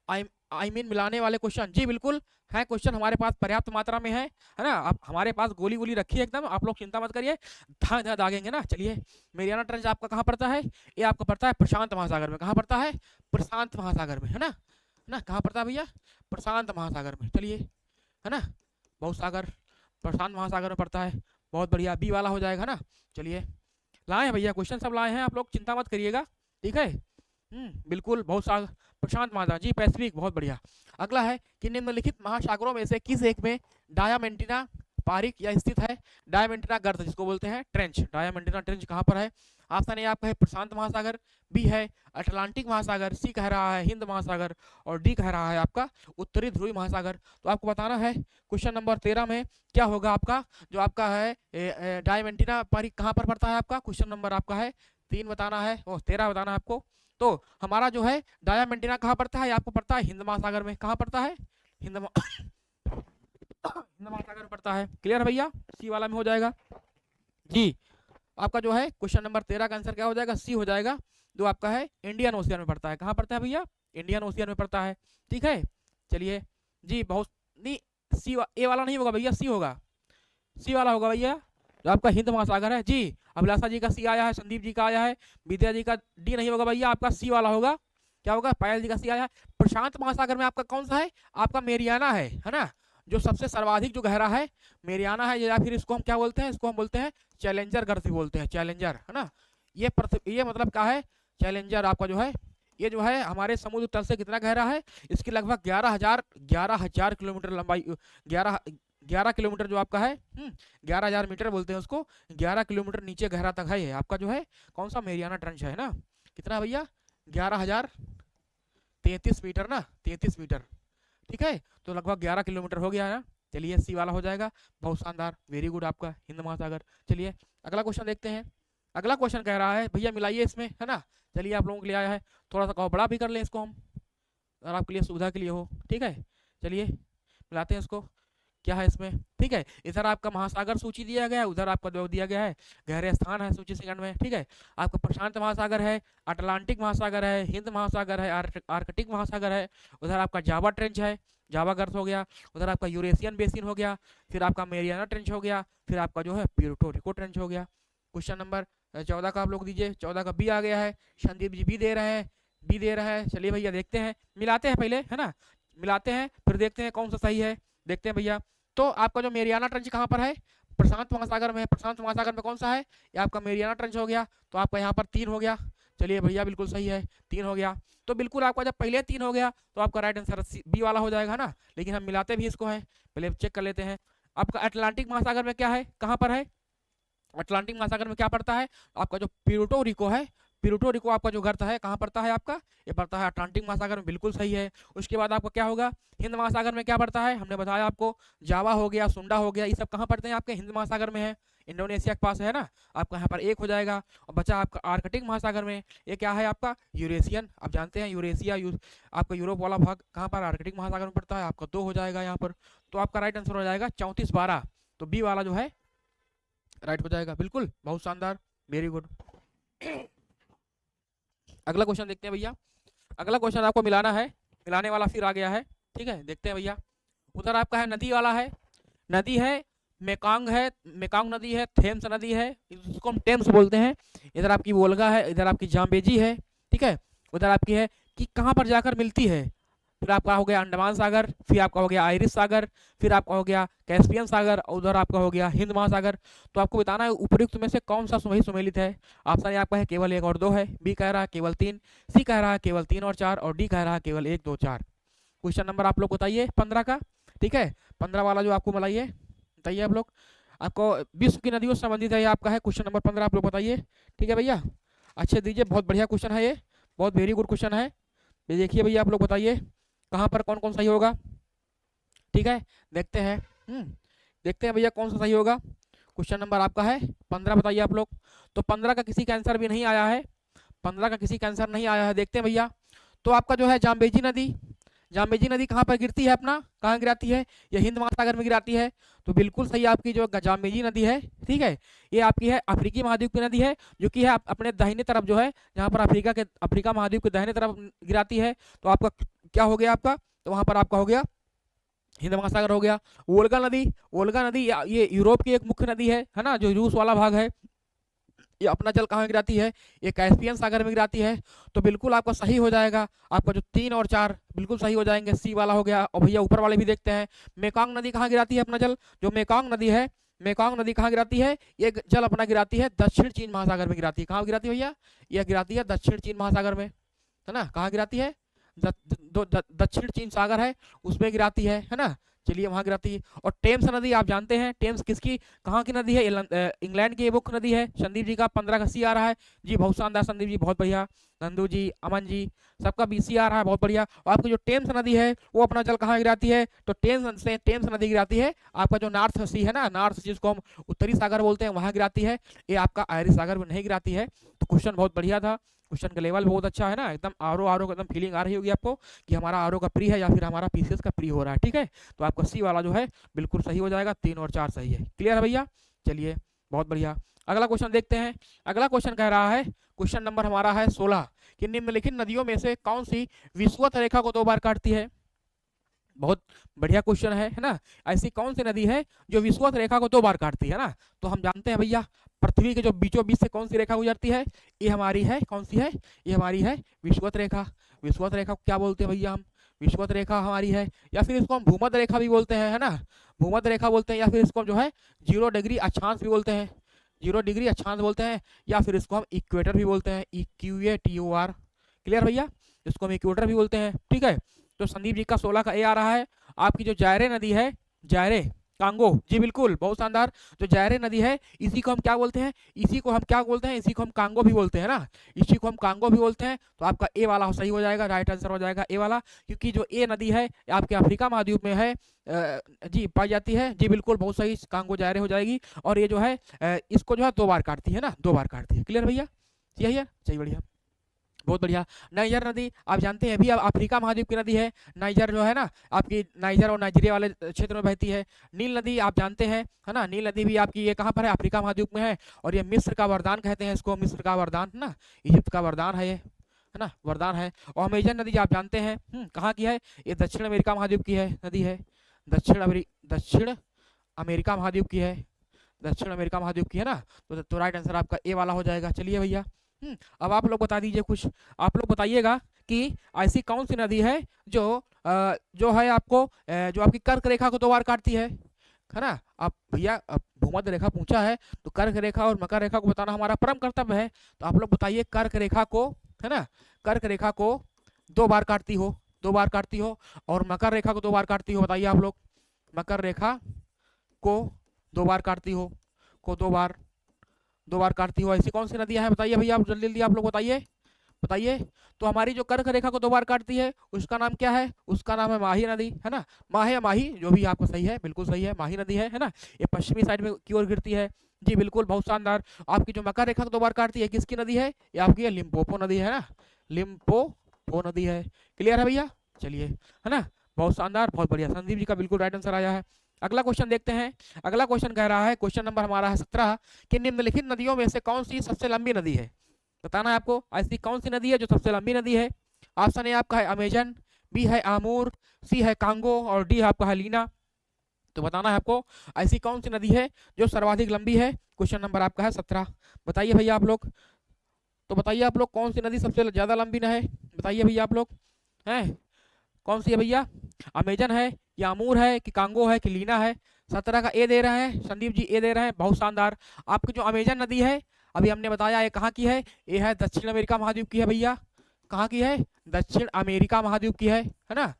आई मीन मिलाने वाले क्वेश्चन, जी बिल्कुल है क्वेश्चन हमारे पास पर्याप्त मात्रा में है ना। आप हमारे पास गोली गोली रखी है एकदम, आप लोग चिंता मत करिए, धाग धाग दागेंगे ना। चलिए मेरियाना ट्रेंच आपका कहाँ पड़ता है, ये आपका पड़ता है प्रशांत महासागर में। कहाँ पड़ता है, प्रशांत महासागर में, है ना कहाँ पड़ता है भैया, प्रशांत महासागर में। चलिए है ना, बहुत सागर प्रशांत महासागर में पड़ता है, बहुत बढ़िया। बी वाला हो जाएगा ना। चलिए लाए हैं भैया क्वेश्चन सब लाए हैं, आप लोग चिंता मत करिएगा, ठीक है। बिल्कुल बहुत सागर प्रशांत महासागर जी, पैसिफिक, बहुत बढ़िया। अगला है कि निम्नलिखित महासागरों में से किस एक में डायमंटीना पारिक या स्थित है। डायमंटीना गर्त जिसको बोलते हैं ट्रेंच, डायमंटीना ट्रेंच कहाँ पर है। ऑप्शन ए आपका है प्रशांत महासागर, बी है अटलांटिक महासागर, सी कह रहा है हिंद महासागर और डी कह रहा है आपका उत्तरी ध्रुवी महासागर। तो आपको बताना है क्वेश्चन नंबर 13 में क्या होगा आपका, जो आपका है डायमंटीना पारिक कहाँ पर पड़ता है आपका, क्वेश्चन नंबर आपका है 3 बताना है, 13 बताना है आपको। तो हमारा जो है डायमंटीना कहाँ पड़ता है, आपको पड़ता है हिंद महासागर में। कहाँ पड़ता है, हिंद महासागर में पड़ता है। क्लियर भैया, सी वाला में हो जाएगा जी। आपका जो है क्वेश्चन नंबर 13 का आंसर क्या हो जाएगा, सी हो जाएगा, जो आपका है इंडियन ओशियन में पड़ता है। कहाँ पड़ता है भैया, इंडियन ओशियन में पड़ता है, ठीक है। चलिए जी, बहुत नहीं, सी ए वाला नहीं होगा भैया, सी होगा, सी वाला होगा भैया, जो आपका हिंद महासागर है जी। अभिलाषा जी का सी आया है, संदीप जी का आया है, विद्या जी का डी नहीं होगा भैया, आपका सी वाला होगा। क्या होगा, पायल जी का सी आया है। प्रशांत महासागर में आपका कौन सा है, आपका मेरियाना है ना, जो सबसे सर्वाधिक जो गहरा है मेरियाना है, या फिर इसको हम क्या बोलते हैं, इसको हम बोलते हैं चैलेंजर गर्त भी बोलते हैं, चैलेंजर, है ना। ये मतलब क्या है, चैलेंजर आपका जो है ये जो है हमारे समुद्र तल से कितना गहरा है, इसकी लगभग 11,000 किलोमीटर लंबाई, 11 किलोमीटर जो आपका है, 11,000 मीटर बोलते हैं उसको, 11 किलोमीटर नीचे गहरा तक है ये आपका जो है कौन सा मेरियाना ट्रेंच है ना। कितना भैया, 11,033 मीटर ना, 33 मीटर, ठीक है। तो लगभग 11 किलोमीटर हो गया है ना। चलिए सी वाला हो जाएगा, बहुत शानदार, वेरी गुड आपका हिंद महासागर। चलिए अगला क्वेश्चन देखते हैं। अगला क्वेश्चन कह रहा है भैया मिलाइए इसमें, है ना। चलिए आप लोगों के लिए आया है, थोड़ा सा कहो बड़ा भी कर लें इसको हम, और आपके लिए सुविधा के लिए हो, ठीक है। चलिए मिलाते हैं इसको, क्या है इसमें, ठीक है। इधर आपका महासागर सूची दिया गया है, उधर आपका जो दिया गया है गहरे स्थान है सूची सेकंड में, ठीक है। आपका प्रशांत महासागर है, अटलांटिक महासागर है, हिंद महासागर है, आर्कटिक महासागर है, उधर आपका जावा ट्रेंच है, जावा गर्त हो गया, उधर आपका यूरेशियन बेसिन हो गया, फिर आपका मेरियाना ट्रेंच हो गया, फिर आपका जो है प्यूर्टो रिको ट्रेंच हो गया। क्वेश्चन नंबर 14 का आप लोग दीजिए, 14 का बी आ गया है, संदीप जी बी दे रहे हैं, बी दे रहे हैं। चलिए भैया देखते हैं, मिलाते हैं पहले, है ना, मिलाते हैं फिर देखते हैं कौन सा सही है, देखते हैं भैया। तो आपका जो मेरियाना ट्रेंच कहाँ पर है, प्रशांत महासागर में है, प्रशांत महासागर में कौन सा है, ये आपका मेरियाना ट्रेंच हो गया, तो आपका यहाँ पर 3 हो गया। चलिए भैया बिल्कुल सही है, 3 हो गया। तो बिल्कुल आपका जब पहले 3 हो गया तो आपका राइट आंसर बी वाला हो जाएगा ना, लेकिन हम मिलाते भी इसको हैं, पहले चेक कर लेते हैं। आपका अटलांटिक महासागर में क्या है, कहाँ पर है, अटलांटिक महासागर में क्या पड़ता है, आपका जो प्यूर्टो रिको है, प्यूर्टो रिको आपका जो गर्त है कहाँ पड़ता है आपका, ये पड़ता है अटलांटिक महासागर में, बिल्कुल सही है। उसके बाद आपका क्या होगा, हिंद महासागर में क्या पड़ता है, हमने बताया आपको, जावा हो गया, सुंडा हो गया, ये सब कहाँ पड़ते हैं आपके हिंद महासागर में है, इंडोनेशिया के पास है ना। आपका यहाँ पर 1 हो जाएगा। और बचा आपका आर्कटिक महासागर में, ये क्या है आपका यूरेशियन, आप जानते हैं यूरेशिया आपका यूरोप वाला भाग कहाँ पर आर्कटिक महासागर में पड़ता है, आपका 2 हो जाएगा यहाँ पर। तो आपका राइट आंसर हो जाएगा 34-12, तो बी वाला जो है राइट हो जाएगा, बिल्कुल बहुत शानदार, वेरी गुड। अगला क्वेश्चन देखते हैं भैया। अगला क्वेश्चन आपको मिलाना है, मिलाने वाला फिर आ गया है, ठीक है। देखते हैं भैया, उधर आपका है नदी वाला है, नदी है मेकांग है, मेकांग नदी है, थेम्स नदी है, इसको हम टेम्स बोलते हैं। इधर आपकी वोल्गा है, इधर आपकी जाम्बेजी है, ठीक है। उधर आपकी है कि कहाँ पर जाकर मिलती है। फिर आपका हो गया अंडमान सागर, फिर आपका हो गया आयरिश सागर, फिर आपका हो गया कैस्पियन सागर, उधर आपका हो गया हिंद महासागर। तो आपको बताना है उपयुक्त में से कौन सा वही सुमेलित है। ऑप्शन ए आपका है केवल 1 और 2 है, बी कह रहा है केवल 3, सी कह रहा है केवल 3 और 4, और डी कह रहा है केवल 1 2 4। क्वेश्चन नंबर आप लोग बताइए 15 का, ठीक है, 15 वाला जो आपको बताइए बताइए आप लोग। आपको विश्व की नदियों से संबंधित है, ये आपका है क्वेश्चन नंबर 15, आप लोग बताइए। ठीक है भैया, अच्छे दीजिए, बहुत बढ़िया क्वेश्चन है ये, बहुत वेरी गुड क्वेश्चन है। ये देखिए भैया आप लोग बताइए कहाँ पर कौन कौन सही होगा। ठीक है, देखते हैं, देखते हैं भैया कौन सा सही होगा। क्वेश्चन नंबर आपका है 15, बताइए आप लोग। तो 15 का किसी का आंसर भी नहीं आया है, 15 का किसी का आंसर नहीं आया है। देखते हैं भैया, तो आपका जो है जाम्बेजी नदी, जाम्बेजी नदी कहाँ पर गिरती है अपना, कहाँ गिराती है, ये हिंद महासागर में गिराती है। तो बिल्कुल सही आपकी जो जाम्बेजी नदी है, ठीक है, ये आपकी है अफ्रीकी महाद्वीप की नदी है, जो कि है अपने दाहिने तरफ जो है, जहाँ पर अफ्रीका महाद्वीप के दाहिने तरफ गिराती है। तो आपका क्या हो गया आपका, तो वहाँ पर आपका हो गया हिंद महासागर हो गया। वोल्गा नदी, वोल्गा नदी ये यूरोप की एक मुख्य नदी है ना, जो रूस वाला भाग है, ये अपना जल कहाँ गिराती है, ये कैस्पियन सागर में गिराती है। तो बिल्कुल आपका सही हो जाएगा, आपका जो 3 और 4 बिल्कुल सही हो जाएंगे, सी वाला हो गया। और भैया ऊपर वाले भी देखते हैं, मेकांग नदी कहाँ गिराती है अपना जल, जो मेकांग नदी है, मेकांग नदी कहाँ गिराती है, ये जल अपना गिराती है दक्षिण चीन महासागर में गिराती है। कहाँ गिराती है भैया, यह गिराती है दक्षिण चीन महासागर में, है ना, कहाँ गिराती है, दक्षिण चीन सागर है उसमें गिराती है ना, चलिए वहां गिराती है। और टेम्स नदी आप जानते हैं, टेम्स किसकी कहाँ की नदी है, इंग्लैंड की ये मुख्य नदी है। संदीप जी का 15 का सी आ रहा है जी, बहुत शानदार संदीप जी, बहुत बढ़िया। नंदू जी, अमन जी, सबका बीसी आ रहा है, बहुत बढ़िया। और आपकी जो टेम्स नदी है वो अपना जल कहाँ गिराती है, तो टेम्स नदी गिराती है आपका जो नॉर्थ सी है ना, नॉर्थ जिसको हम उत्तरी सागर बोलते हैं, वहां गिराती है। ये आपका आयरिश सागर में नहीं गिराती है। तो क्वेश्चन बहुत बढ़िया था, क्वेश्चन का लेवल बहुत अच्छा है ना, एकदम आरो आरो एकदम फीलिंग आ रही होगी आपको कि हमारा आरो का प्री है या फिर हमारा पीसीएस का प्री हो रहा है। ठीक है, तो आपका सी वाला जो है बिल्कुल सही हो जाएगा, 3 और 4 सही है। क्लियर है भैया, चलिए बहुत बढ़िया। अगला क्वेश्चन देखते हैं। अगला क्वेश्चन कह रहा है, क्वेश्चन नंबर हमारा है 16, कि निम्नलिखित नदियों में से कौन सी विषुवत रेखा को 2 बार काटती है। बहुत बढ़िया क्वेश्चन है ना। ऐसी कौन सी नदी है जो विषुवत रेखा को 2 बार काटती है ना। तो हम जानते हैं भैया, पृथ्वी के जो बीचों बीच से कौन सी रेखा गुजरती है, ये हमारी है, कौन सी है, ये हमारी है विषुवत रेखा। विषुवत रेखा को क्या बोलते हैं भैया हम, विषुवत रेखा हमारी है, या फिर इसको हम भूमध्य रेखा भी बोलते हैं, है ना, भूमध्य रेखा बोलते हैं, या फिर इसको जो है 0 डिग्री अक्षांश भी बोलते हैं, 0 डिग्री अक्षांश बोलते हैं, या फिर इसको हम इक्वेटर भी बोलते हैं, EQATOR। क्लियर भैया, इसको हम इक्वेटर भी बोलते हैं। ठीक है, तो संदीप जी का 16 का ए आ रहा है। आपकी जो जायरे नदी है, जायरे कांगो, जी बिल्कुल, बहुत शानदार। जो जायरे नदी है इसी को हम क्या बोलते हैं, इसी को हम क्या बोलते हैं, इसी को हम कांगो भी बोलते हैं ना, इसी को हम कांगो भी बोलते हैं। तो आपका ए वाला सही हो जाएगा, राइट आंसर हो जाएगा ए वाला, क्योंकि जो ए नदी है आपके अफ्रीका महाद्वीप में है, जी पाई जाती है, जी बिल्कुल बहुत सही, कांगो जायरे हो जाएगी। और ये जो है इसको जो है 2 बार काटती है ना, 2 बार काटती है। क्लियर भैया, यही है, चलिए बढ़िया, बहुत बढ़िया। नाइजर नदी आप जानते हैं भी, अब अफ्रीका महाद्वीप की नदी है नाइजर, जो है ना आपकी नाइजर और नाइजीरिया वाले क्षेत्र में बहती है। नील नदी आप जानते हैं, है ना, नील नदी भी आपकी ये कहाँ पर है, अफ्रीका महाद्वीप में है। और ये मिस्र का वरदान कहते हैं इसको, मिस्र का वरदान ना, इजिप्ट का वरदान है ये, है ना, वरदान है। और अमेजन नदी आप जानते हैं कहाँ की है, ये दक्षिण अमेरिका महाद्वीप की है नदी है, दक्षिण अमेरिका महाद्वीप की है, दक्षिण अमेरिका महाद्वीप की है ना। तो राइट आंसर आपका ए वाला हो जाएगा। चलिए भैया, अब आप लोग बता दीजिए कुछ, आप लोग बताइएगा कि ऐसी कौन सी नदी है जो जो है आपको जो आपकी कर्क रेखा को 2 बार काटती है ना। आप भैया भूमध्य रेखा पूछा है, तो कर्क रेखा और मकर रेखा को बताना हमारा परम कर्तव्य है। तो आप लोग बताइए कर्क रेखा को, है ना, कर्क रेखा को 2 बार काटती हो, 2 बार काटती हो, और मकर रेखा को 2 बार काटती हो। बताइए आप लोग, मकर रेखा को 2 बार काटती हो, को 2 बार काटती हो, ऐसी कौन सी नदियां हैं बताइए भैया, आप जल्दी जल्दी आप लोग बताइए बताइए। तो हमारी जो कर्क रेखा को 2 बार काटती है उसका नाम क्या है, उसका नाम है माही नदी, है ना, माही, जो भी आपका सही है, बिल्कुल सही है, माही नदी है ना। ये पश्चिमी साइड में की ओर गिरती है, जी बिल्कुल, बहुत शानदार। आपकी जो मकर रेखा को 2 बार काटती है किसकी नदी है, ये आपकी है लिम्पोपो नदी है ना, लिम्पोपो नदी है। क्लियर है भैया, चलिए, है ना, बहुत शानदार, बहुत बढ़िया, संदीप जी का बिल्कुल राइट आंसर आया है। अगला क्वेश्चन देखते हैं। अगला क्वेश्चन कह रहा है, क्वेश्चन नंबर हमारा है 17, कि निम्नलिखित नदियों में से कौन सी सबसे लंबी नदी है। बताना है आपको, ऐसी कौन सी नदी है जो सबसे लंबी नदी है। ऑप्शन ए आपका है अमेजन, बी है आमूर, सी है कांगो, और डी आपका है लीना। तो बताना है आपको ऐसी कौन सी नदी है जो सर्वाधिक लंबी है। क्वेश्चन नंबर आपका है 17, बताइए भैया आप लोग। तो बताइए आप लोग कौन सी नदी सबसे ज़्यादा लंबी है, बताइए भैया आप लोग हैं, कौन सी है भैया? अमेजन है या अमूर है कि कांगो है कि लीना है? 17 का ए दे रहे हैं संदीप जी, ए दे रहे हैं, बहुत शानदार। आपकी जो अमेजन नदी है अभी हमने बताया ये कहाँ की है, ये है दक्षिण अमेरिका महाद्वीप की है भैया। कहाँ की है? दक्षिण अमेरिका महाद्वीप की है ना,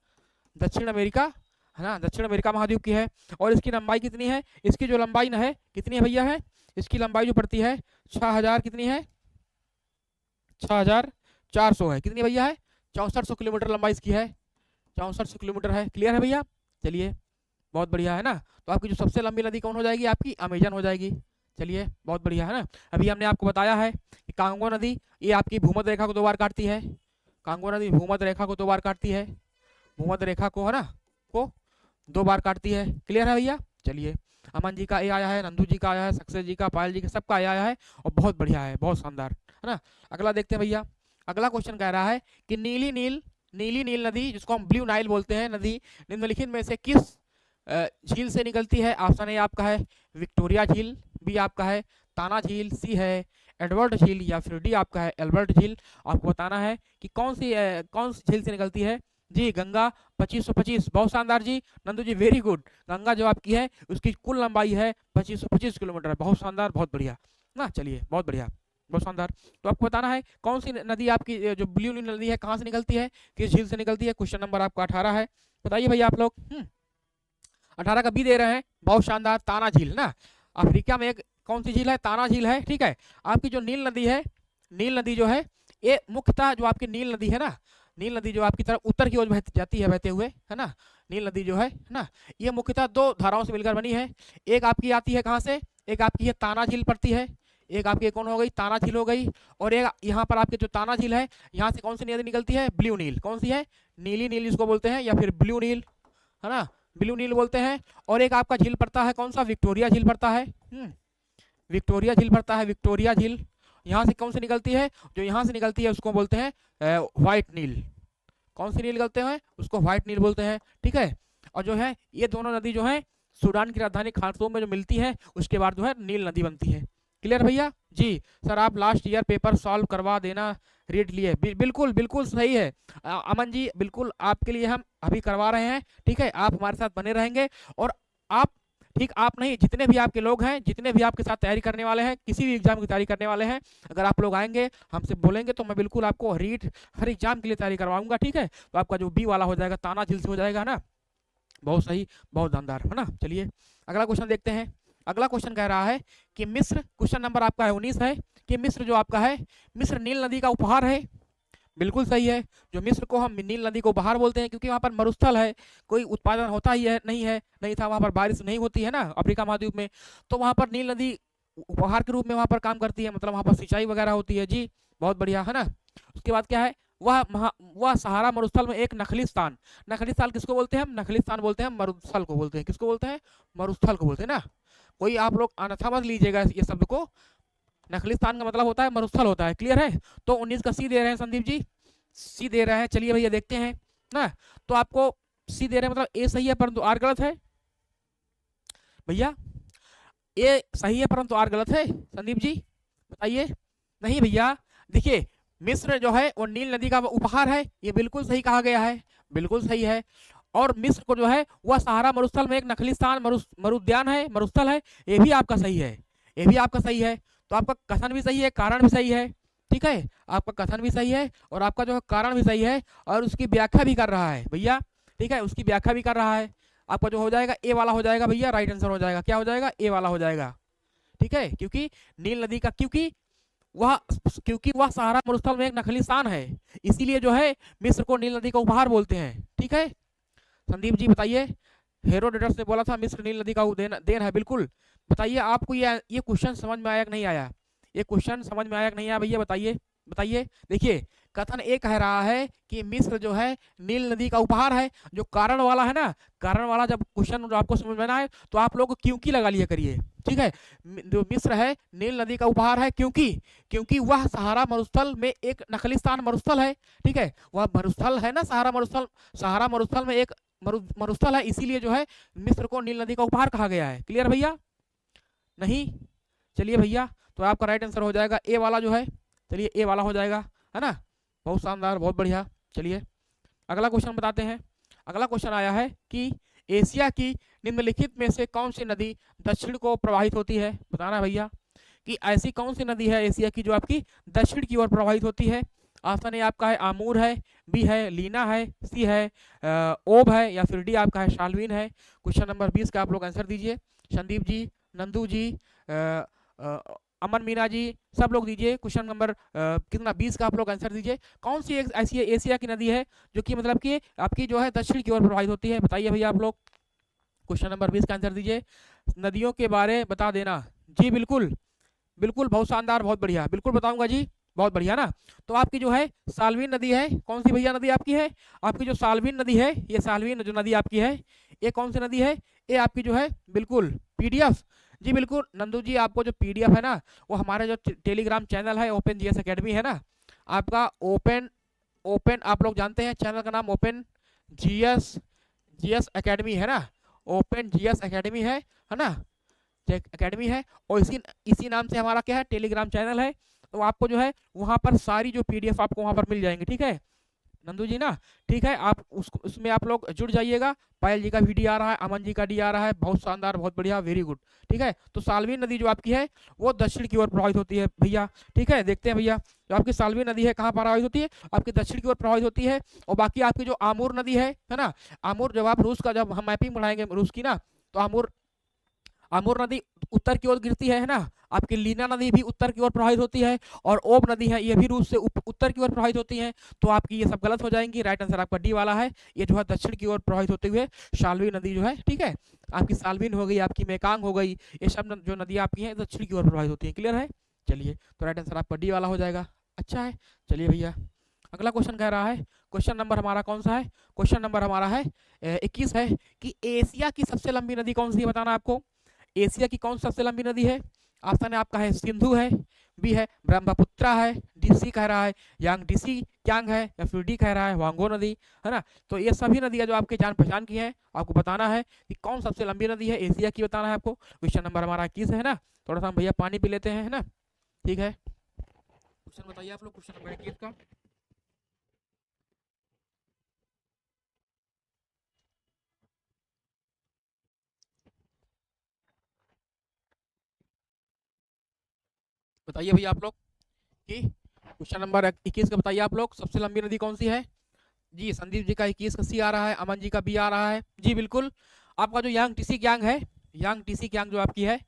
दक्षिण अमेरिका है ना, दक्षिण अमेरिका महाद्वीप की है। और इसकी लंबाई कितनी है? इसकी जो लंबाई है कितनी है भैया है? इसकी लंबाई जो पड़ती है 6000 कितनी है? 6400 है। कितनी भैया है? 6400 किलोमीटर लंबाई इसकी है, 6400 किलोमीटर है। क्लियर है भैया? चलिए बहुत बढ़िया है ना। तो आपकी जो सबसे लंबी नदी कौन हो जाएगी? आपकी अमेजन हो जाएगी। चलिए बहुत बढ़िया है ना। अभी हमने आपको बताया है कि कांगो नदी ये आपकी भूमध्य रेखा को 2 बार काटती है, कांगो नदी भूमध्य रेखा को 2 बार काटती है, भूमध्य रेखा को है ना को 2 बार काटती है। क्लियर है भैया? चलिए अमन जी का ए आया है, नंदू जी का आया है, सक्सेस जी का, पायल जी का, सबका आया है और बहुत बढ़िया है, बहुत शानदार है ना। अगला देखते हैं भैया। अगला क्वेश्चन कह रहा है कि नीली नील नदी जिसको हम ब्लू नाइल बोलते हैं नदी निम्नलिखित में से किस झील से निकलती है? ऑप्शन ए आपका है विक्टोरिया झील, बी आपका है ताना झील, सी है एडवर्ड झील या फिर डी आपका है एल्बर्ट झील। आपको बताना है कि कौन सी झील से निकलती है। जी गंगा 2525, बहुत शानदार जी नंदू जी, वेरी गुड। गंगा जो आपकी है उसकी कुल लंबाई है 2525 किलोमीटर, बहुत शानदार, बहुत बढ़िया ना। चलिए बहुत बढ़िया, बहुत शानदार। तो आपको बताना है कौन सी नदी आपकी जो ब्लू नील नदी है कहाँ से निकलती है, किस झील से निकलती है। क्वेश्चन नंबर आपका 18 है, बताइए भैया आप लोग। 18 का बी दे रहे हैं, बहुत शानदार, ताना झील ना। अफ्रीका में एक कौन सी झील है? ताना झील है। ठीक है, आपकी जो नील नदी है, नील नदी जो है ये मुख्यतः जो आपकी नील नदी है ना, नील नदी जो आपकी तरफ उत्तर की ओर जाती है बहते हुए है ना, नील नदी जो है ना ये मुख्यतः 2 धाराओं से मिलकर बनी है। एक आपकी आती है कहाँ से? एक आपकी है ताना झील पड़ती है, एक आपकी कौन हो गई? ताना झील हो गई। और एक यहाँ पर आपके जो ताना झील है यहाँ से कौन सी नदी निकलती है? ब्लू नील। कौन सी है? नीली नील जिसको बोलते हैं या फिर ब्लू नील है ना, ब्लू नील बोलते हैं। और एक आपका झील पड़ता है कौन सा? विक्टोरिया झील पड़ता है, विक्टोरिया झील पड़ता है, विक्टोरिया झील। यहाँ से कौन सी निकलती है? जो यहाँ से निकलती है उसको बोलते हैं व्हाइट नील। कौन सी नील निकलते हैं? उसको व्हाइट नील बोलते हैं। ठीक है, और जो है ये दोनों नदी जो है सूडान की राजधानी खार्तूम में जो मिलती है उसके बाद जो है नील नदी बनती है। क्लियर भैया? जी सर आप लास्ट ईयर पेपर सॉल्व करवा देना, रेट लिए। बिल्कुल बिल्कुल सही है अमन जी, बिल्कुल आपके लिए हम अभी करवा रहे हैं। ठीक है, आप हमारे साथ बने रहेंगे और आप ठीक आप नहीं जितने भी आपके लोग हैं, जितने भी आपके साथ तैयारी करने वाले हैं, किसी भी एग्जाम की तैयारी करने वाले हैं, अगर आप लोग आएंगे हमसे बोलेंगे तो मैं बिल्कुल आपको हर एग्जाम के लिए तैयारी करवाऊंगा। ठीक है, तो आपका जो बी वाला हो जाएगा ताना झील से हो जाएगा ना, बहुत सही, बहुत शानदार है ना। चलिए अगला क्वेश्चन देखते हैं। अगला क्वेश्चन कह रहा है कि मिस्र, क्वेश्चन नंबर आपका है 19 है कि मिस्र जो आपका है, मिस्र नील नदी का उपहार है। बिल्कुल सही है, जो मिस्र को हम नील नदी को उपहार बोलते हैं क्योंकि वहाँ पर मरुस्थल है, कोई उत्पादन होता ही है नहीं था, वहाँ पर बारिश नहीं होती है ना अफ्रीका महाद्वीप में, तो वहाँ पर नील नदी उपहार के रूप में वहाँ पर काम करती है, मतलब वहाँ पर सिंचाई वगैरह होती है। जी बहुत बढ़िया है ना। उसके बाद क्या है? वह सहारा मरुस्थल में एक नखलिस्तान, नखलिस्तान किसको बोलते हैं हम? नखलिस्तान बोलते हैं, मरुस्थल को बोलते हैं। किसको बोलते हैं? मरुस्थल को बोलते हैं ना। कोई आप लोग अन्यथा मत लीजिएगा ये शब्द को, नखलिस्तान का मतलब होता है मरुस्थल होता है। क्लियर है? तो 19 का सी दे रहे हैं संदीप जी, सी दे रहे हैं। चलिए भैया देखते हैं ना, तो आपको सी दे रहे हैं मतलब ए सही है परंतु आर गलत है भैया, ए सही है परंतु आर गलत है संदीप जी, बताइए। नहीं भैया देखिए, मिस्र जो है वो नील नदी का उपहार है, ये बिल्कुल सही कहा गया है, बिल्कुल सही है। और मिस्र को जो है वह सहारा मरुस्थल में एक नखलिस्तान मरुद्यान है, मरुस्थल है, ये भी आपका सही है, ये भी आपका सही है। तो आपका कथन भी सही है, कारण भी सही है। ठीक है, आपका कथन भी सही है और आपका जो है कारण भी सही है और उसकी व्याख्या भी कर रहा है भैया। ठीक है, उसकी व्याख्या भी कर रहा है। आपका जो हो जाएगा ए वाला हो जाएगा भैया, राइट आंसर हो जाएगा। क्या हो जाएगा? ए वाला हो जाएगा। ठीक है, क्योंकि नील नदी का क्योंकि वह सहारा मरुस्थल में एक नखलिस्तान है, इसीलिए जो है मिस्र को नील नदी का उपहार बोलते हैं। ठीक है संदीप जी बताइए, हेरोडोटस ने बोला था मिस्र नील नदी का देन है। बिल्कुल बताइए, आपको ये क्वेश्चन समझ में आया कि नहीं आया? ये क्वेश्चन समझ में आया कि नहीं आया भैया? बताइए बताइए। देखिए कथन ए कह रहा है कि मिस्र जो है नील नदी का उपहार है, जो कारण वाला है ना, कारण वाला जब क्वेश्चन जो आपको समझ में आए तो आप लोग क्योंकि लगा लिया करिए। ठीक है, जो मिस्र है नील नदी का उपहार है क्योंकि वह सहारा मरुस्थल में एक नखलिस्तान मरुस्थल है। ठीक है, वह मरुस्थल है ना, सहारा मरुस्थल में एक मरुस्थल है, इसीलिए जो है मिस्र को नील नदी का उपहार कहा गया है। क्लियर भैया? नहीं? चलिए भैया, तो आपका राइट आंसर हो जाएगा ए वाला जो है चलिए ए वाला हो जाएगा, है ना। बहुत शानदार, बहुत बढ़िया। चलिए अगला क्वेश्चन बताते हैं। अगला क्वेश्चन आया है कि एशिया की निम्नलिखित में से कौन सी नदी दक्षिण को प्रवाहित होती है। बताना है भैया कि ऐसी कौन सी नदी है एशिया की जो आपकी दक्षिण की ओर प्रवाहित होती है। ऑप्शन ए आपका है आमूर है, बी है लीना है, सी है ओब है, या फिर डी आपका है शाल्विन है। क्वेश्चन नंबर 20 का आप लोग आंसर दीजिए। संदीप जी, नंदू जी, अमन मीना जी, सब लोग दीजिए। क्वेश्चन नंबर कितना 20 का आप लोग आंसर दीजिए। कौन सी एक ऐसी एशिया की नदी है जो कि मतलब कि आपकी जो है दक्षिण की ओर प्रवाहित होती है, बताइए भैया आप लोग। क्वेश्चन नंबर 20 का आंसर दीजिए। नदियों के बारे बता देना। जी बिल्कुल बिल्कुल, बहुत शानदार, बहुत बढ़िया, बिल्कुल बताऊंगा जी, बहुत बढ़िया ना। तो आपकी जो है साल्विन नदी है। कौन सी भैया नदी आपकी है? आपकी जो साल्विन नदी है, ये साल्विन जो नदी आपकी है, ये कौन सी नदी है? ये आपकी जो है बिल्कुल पीडीएफ। जी बिल्कुल नंदू जी, आपको जो पीडीएफ है ना, वो हमारे जो टेलीग्राम चैनल है ओपन जीएस एकेडमी है ना, आपका ओपन ओपन आप लोग जानते हैं चैनल का नाम ओपन जीएस जीएस एकेडमी है ना, ओपन जीएस एकेडमी है ना, एकेडमी है। और इसी इसी नाम से हमारा क्या है टेलीग्राम चैनल है। तो आपको जो है वहां पर सारी जो पीडीएफ आपको वहां पर मिल जाएंगे, ठीक है नंदू जी ना। ठीक है, आप उसमें आप लोग जुड़ जाइएगा। पायल जी का भी डी आ रहा है, अमन जी का डी आ रहा है, बहुत शानदार, बहुत बढ़िया, वेरी गुड। ठीक है, तो साल्विन नदी जो आपकी है वो दक्षिण की ओर प्रवाहित होती है भैया। ठीक है, देखते हैं भैया, जो आपकी साल्विन नदी है कहाँ प्रवाहित होती है? आपकी दक्षिण की ओर प्रवाहित होती है। और बाकी आपकी जो आमूर नदी है ना, आमूर जब आप रूस का जब हम मैपिंग बढ़ाएंगे रूस की ना, तो आमूर आमूर नदी उत्तर की ओर गिरती है ना। आपकी लीना नदी भी उत्तर की ओर प्रवाहित होती है, और ओब नदी है ये भी रूस से उत्तर की ओर प्रवाहित होती है। तो आपकी ये सब गलत हो जाएंगी। राइट आंसर आपका डी वाला है, ये जो है दक्षिण की ओर प्रवाहित होते हुए शाल्वी नदी जो है, ठीक है, आपकी साल्विन हो गई, आपकी मेकांग हो गई, ये सब जो नदियाँ आपकी हैं दक्षिण की ओर प्रवाहित होती है। क्लियर है? चलिए, तो राइट आंसर आपका डी वाला हो जाएगा। अच्छा है, चलिए भैया अगला क्वेश्चन कह रहा है, क्वेश्चन नंबर हमारा कौन सा है? क्वेश्चन नंबर हमारा है 21 है कि एशिया की सबसे लंबी नदी कौन सी है, बताना आपको। एशिया की कौन सबसे लंबी नदी है? ऑप्शन है आपका है सिंधु है, बी है ब्रह्मपुत्रा है, डी सी कह रहा है यांग डीसी क्यांग है, या फिर डी कह रहा है वांगो नदी, है ना। तो ये सभी नदियां जो आपके जान पहचान की हैं, आपको बताना है कि कौन सबसे लंबी नदी है एशिया की, बताना है आपको। क्वेश्चन नंबर हमारा 21 है ना। थोड़ा सा हम भैया पानी पी लेते हैं, है ना। ठीक है, क्वेश्चन बताइए आप लोग, क्वेश्चन नंबर 21 का। बताइए भैया आप लोग कि क्वेश्चन नंबर 21 का बताइए आप लोग, सबसे लंबी नदी कौन सी है? जी संदीप जी का 21 का सी आ रहा है, अमन जी का बी आ रहा है। जी बिल्कुल, आपका जो यांग टीसी क्यांग है, यांग टीसी क्यांग जो आपकी है,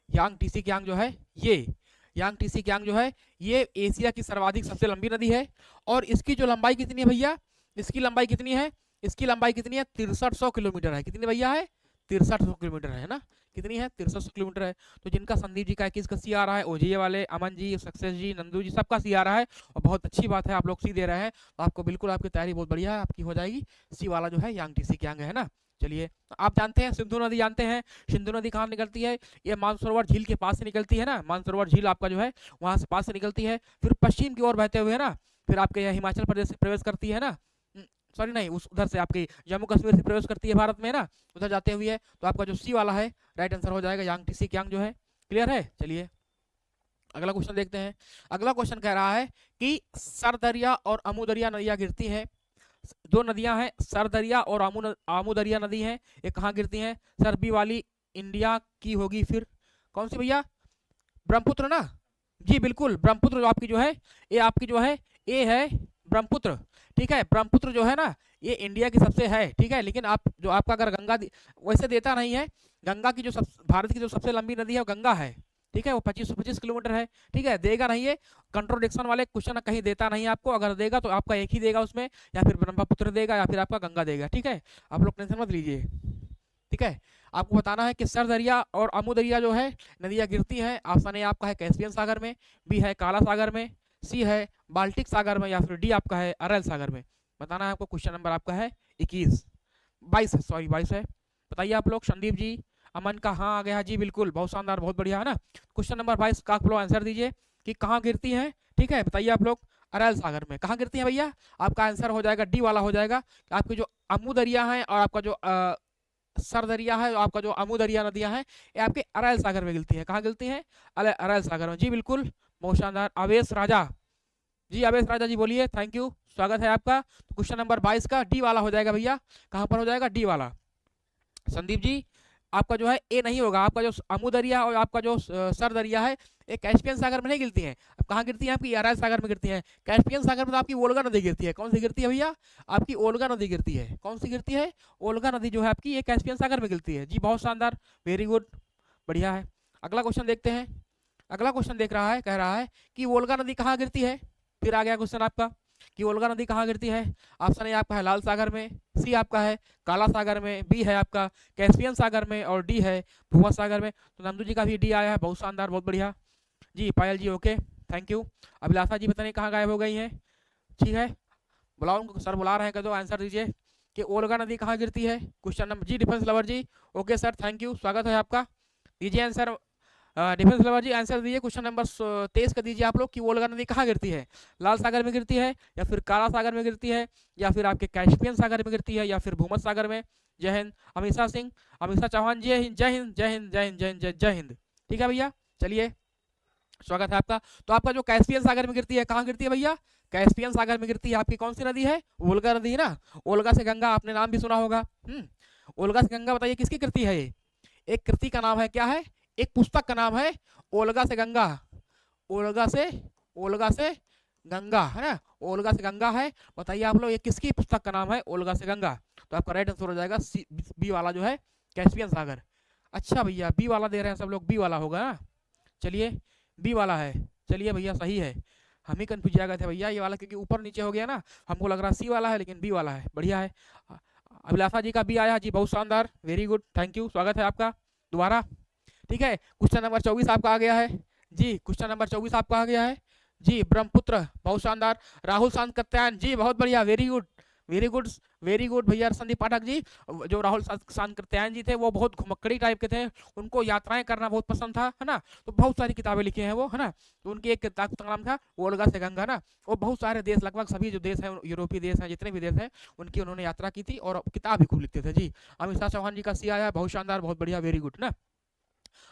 यांग टीसी क्यांग जो है, ये यांग टीसी क्यांग जो है, ये एशिया की सर्वाधिक सबसे लंबी नदी है। और इसकी जो लंबाई कितनी है भैया? इसकी लंबाई कितनी है? इसकी लंबाई कितनी है? 6300 किलोमीटर है। कितनी भैया है? 6300 किलोमीटर है ना। कितनी है? 6300 किलोमीटर है। तो जिनका संदीप जी का 21 का सी आ रहा है, ओजीए वाले, अमन जी, सक्सेस जी, नंदू जी, सबका सी आ रहा है, और बहुत अच्छी बात है, आप लोग सी दे रहे हैं, तो आपको बिल्कुल आपकी तैयारी बहुत बढ़िया है, आपकी हो जाएगी। सी वाला जो है यांग टीसी क्यांग है ना। चलिए, तो आप जानते हैं सिंधु नदी जानते हैं, सिंधु नदी कहाँ निकलती है? ये मानसरोवर झील के पास से निकलती है ना। मानसरोवर झील आपका जो है वहां से पास से निकलती है, फिर पश्चिम की ओर बहते हुए ना, फिर आपके यहाँ हिमाचल प्रदेश से प्रवेश करती है ना। सॉरी नहीं, उस उधर से आपकी जम्मू कश्मीर से प्रवेश करती है भारत में ना, उधर जाते हुए। तो आपका जो सी वाला है राइट आंसर हो जाएगा यांग टीसी क्यांग जो है। क्लियर है? चलिए अगला क्वेश्चन देखते हैं। अगला क्वेश्चन कह रहा है कि सरदरिया और अमुदरिया नदियां गिरती हैं। दो नदियां हैं, सरदरिया और आमुदरिया नदी है, ये कहाँ गिरती हैं? सरबी वाली इंडिया की होगी, फिर कौन सी भैया? ब्रह्मपुत्र ना। जी बिल्कुल, ब्रह्मपुत्र जो आपकी जो है, ये आपकी जो है ये है ब्रह्मपुत्र। ठीक है, ब्रह्मपुत्र जो है ना, ये इंडिया की सबसे है, ठीक है। लेकिन आप जो आपका अगर गंगा वैसे देता नहीं है, गंगा की जो भारत की जो सबसे लंबी नदी है वो गंगा है, ठीक है, वो 2525 किलोमीटर है, ठीक है। देगा नहीं है, कंट्रोडिक्शन वाले क्वेश्चन कहीं देता नहीं आपको, अगर देगा तो आपका एक ही देगा उसमें, या फिर ब्रह्मपुत्र देगा या फिर आपका गंगा देगा, ठीक है। आप लोग टेंशन मत लीजिए, ठीक है। आपको बताना है कि सरदरिया और अमुदरिया जो है नदियाँ गिरती हैं। ऑप्शन ए आपका है कैस्पियन सागर में, बी है काला सागर में, सी है बाल्टिक सागर में, या फिर डी आपका है अरल सागर में। बताना है आपको। क्वेश्चन नंबर आपका है 22 है, सॉरी 22 है। बताइए आप लोग। संदीप जी, अमन का हाँ आ गया जी, बिल्कुल, बहुत शानदार, बहुत बढ़िया, है ना। क्वेश्चन नंबर 22 का आप लोग आंसर दीजिए कि कहाँ गिरती हैं, ठीक है। बताइए आप लोग। अरल सागर में कहाँ गिरती है भैया? आपका आंसर हो जाएगा डी वाला हो जाएगा। आपकी जो अमुदरिया है और आपका जो सरदरिया है, आपका जो अमुदरिया नदियां हैं, ये आपके अरल सागर में गिरती है। कहाँ गिरती हैं? अरल सागर में। जी बिल्कुल, बहुत शानदार। आवेश राजा, जी अवेश राजा जी बोलिए, थैंक यू, स्वागत है आपका। तो क्वेश्चन नंबर 22 का डी वाला हो जाएगा भैया, कहाँ पर हो जाएगा, डी वाला। संदीप जी आपका जो है ए नहीं होगा, आपका जो अमू दरिया और आपका जो सर दरिया है ये कैस्पियन सागर में नहीं गिरती है। अब कहाँ गिरती है, आपकी अराय सागर में गिरती है। कैस्पियन सागर में तो आपकी ओल्गा नदी गिरती है। कौन सी गिरती है भैया, आपकी ओल्गा नदी गिरती है। कौन सी गिरती है, ओल्गा नदी जो है आपकी ये कैस्पियन सागर में गिरती है। जी बहुत शानदार, वेरी गुड, बढ़िया है। अगला क्वेश्चन देखते हैं। अगला क्वेश्चन देख रहा है, कह रहा है कि ओल्गा नदी कहाँ गिरती है। फिर आ गया क्वेश्चन आपका कि ओल्गा नदी कहाँ गिरती है। ऑप्शन ए आपका है लाल सागर में, सी आपका है काला सागर में, बी है आपका कैस्पियन सागर में और डी है भूमध्य सागर में। तो नंदू जी का भी डी आया है, बहुत शानदार, बहुत बढ़िया। जी पायल जी ओके, थैंक यू। अभिलाषा जी पता नहीं कहाँ गायब हो गई हैं। ठीक है, बुलाओ उनको, सर बुला रहे हैं, कह दो आंसर दीजिए कि ओल्गा नदी कहाँ गिरती है। क्वेश्चन नंबर, जी defence lover ji okay sir, thank you, स्वागत है आपका। दीजिए answer, defence lover ji answer दीजिए। क्वेश्चन नंबर 23 का दीजिए आप लोग कि ओल्गा नदी कहाँ गिरती है। लाल सागर में गिरती है या फिर काला सागर में गिरती है या फिर आपके कैस्पियन सागर में गिरती है या फिर भूमध्य सागर में। जय हिंद अमीषा सिंह, अमीषा चौहान, जय हिंद जय हिंद जय हिंद जय हिंद जय हिंद जय हिंद। ठीक है भैया, चलिए स्वागत है आपका। तो आपका जो कैस्पियन सागर में गिरती है, कहाँ गिरती है भैया, कैस्पियन सागर में गिरती है। आपकी कौन सी नदी है, ओल्गा नदी है ना। ओल्गा से गंगा आपने नाम भी सुना होगा। ओल्गा से गंगा बताइए किसकी कृति है ये, एक कृति का नाम है, क्या है, एक पुस्तक का नाम है ओल्गा से गंगा। ओल्गा से गंगा है ना, ओल्गा से गंगा है। बताइए आप लोग ये किसकी पुस्तक का नाम है, ओल्गा से गंगा। तो आपका राइट आंसर हो जाएगा बी वाला जो है कैस्पियन सागर। अच्छा भैया बी वाला दे रहे हैं सब लोग, बी वाला होगा ना। चलिए बी वाला है, चलिए भैया सही है। हम ही कंफ्यूज गए थे भैया ये वाला, क्योंकि ऊपर नीचे हो गया ना, हमको लग रहा सी वाला है लेकिन बी वाला है, बढ़िया है। अभिलाषा जी का बी आया जी, बहुत शानदार, वेरी गुड, थैंक यू, स्वागत है आपका दोबारा। ठीक है, क्वेश्चन नंबर 24 आपका आ गया है जी, क्वेश्चन नंबर 24 आपका आ गया है जी, ब्रह्मपुत्र, बहुत शानदार। राहुल शांत कत्यायन जी, बहुत बढ़िया, very good very good very good भैया। संदीप पाठक जी, जो राहुल शांत कत्यायन जी थे वो बहुत घुमक्कड़ी टाइप के थे, उनको यात्राएं करना बहुत पसंद था, है ना। तो बहुत सारी किताबें लिखी हैं वो, है ना। तो उनकी एक किताब का नाम था ओल्गा से गंगा ना। वो बहुत सारे देश, लगभग सभी जो देश हैं, यूरोपीय देश हैं, जितने भी देश हैं, उनकी उन्होंने यात्रा की थी और किताब भी खूब लिखते थे जी। अमिताभ चौहान जी का सी आया, बहुत शानदार, बहुत बढ़िया, वेरी गुड ना।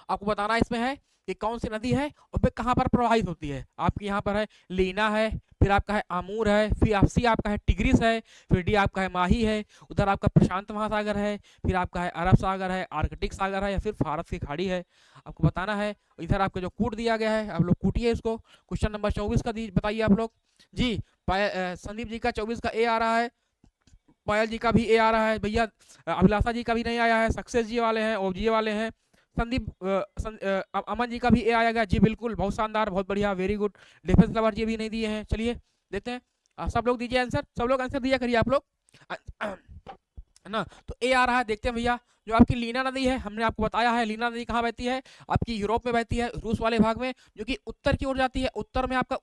आपको बताना इसमें है कि कौन सी नदी है और वे कहाँ पर प्रवाहित होती है। आपकी यहाँ पर है लीना है, फिर आपका है आमूर है, फिर सी आपका है टिग्रिस है, फिर डी आपका है माही है, उधर आपका प्रशांत महासागर है, फिर आपका है अरब सागर है, आर्कटिक सागर है या फिर भारत की खाड़ी है। आपको बताना है। इधर आपका जो कूट दिया गया है, आप लोग कूटिए इसको। क्वेश्चन नंबर 24 का बताइए आप लोग जी। संदीप जी का 24 का ए आ रहा है, पायल जी का भी ए आ रहा है भैया, अभिलाषा जी का भी नहीं आया है, सक्सेस जी वाले हैं, ओबजी वाले हैं। संदीप अमन जी का भी ए आएगा जी, बिल्कुल, बहुत शानदार, बहुत बढ़िया, वेरी गुड। डिफेंस लवर जी भी नहीं दिए हैं, चलिए देखते हैं। सब लोग दीजिए आंसर, सब लोग आंसर दिया करिए आप लोग, है ना। तो ए आ रहा है, देखते हैं भैया। जो आपकी लीना नदी है, हमने आपको बताया है लीना नदी कहाँ बहती है, आपकी यूरोप में बहती है, रूस वाले भाग में, जो कि उत्तर की ओर जाती है। उत्तर में आपका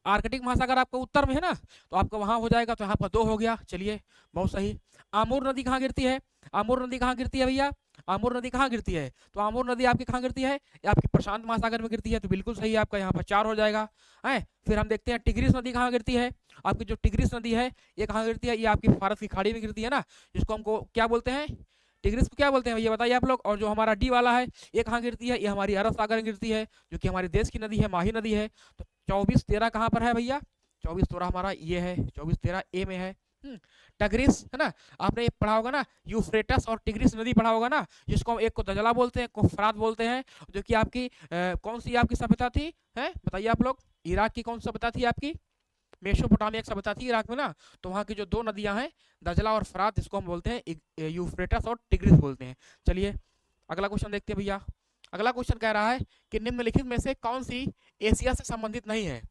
आर्कटिक महासागर आपका उत्तर में है ना, तो आपका वहां हो जाएगा, तो यहाँ पर 2 हो गया, चलिए बहुत सही। आमूर नदी कहाँ गिरती है, आमूर नदी कहाँ गिरती है भैया, आमूर नदी कहाँ गिरती है, तो आमूर नदी आपकी कहाँ गिरती है, ये आपकी प्रशांत महासागर में गिरती है, तो बिल्कुल सही है, आपका यहाँ पर 4 हो जाएगा है। फिर हम देखते हैं टिग्रिस नदी कहाँ गिरती है। आपकी जो टिग्रिस नदी है ये कहाँ गिरती है, ये आपकी भारत की खाड़ी में गिरती है ना, जिसको हमको क्या बोलते हैं, टिग्रिस को क्या बोलते हैं ये बताइए आप लोग। और जो हमारा डी वाला है ये कहाँ गिरती है, ये हमारी अरब सागर में गिरती है, जो कि हमारे देश की नदी है, माही नदी है। तो 24 13 कहाँ पर है भैया, 24 13 हमारा ये है, 24 13 ए में है। टिग्रिस है ना, आपने पढ़ा होगा ना, यूफ्रेटस और टिग्रिस नदी पढ़ा होगा ना, जिसको एक को दजला बोलते हैं, एक को फरात बोलते हैं, जो कि आपकी कौन सी आपकी सभ्यता थी, है बताइए आप लोग। इराक की कौन सी सभ्यता थी आपकी, मेसोपोटामिया की सभ्यता थी इराक में ना। तो वहाँ की जो 2 नदियां हैं, दजला और फरात, जिसको हम बोलते हैं यूफ्रेटस और टिग्रिस बोलते हैं। चलिए अगला क्वेश्चन देखते हैं भैया। अगला क्वेश्चन कह रहा है कि निम्नलिखित में से कौन सी एशिया से संबंधित नहीं है।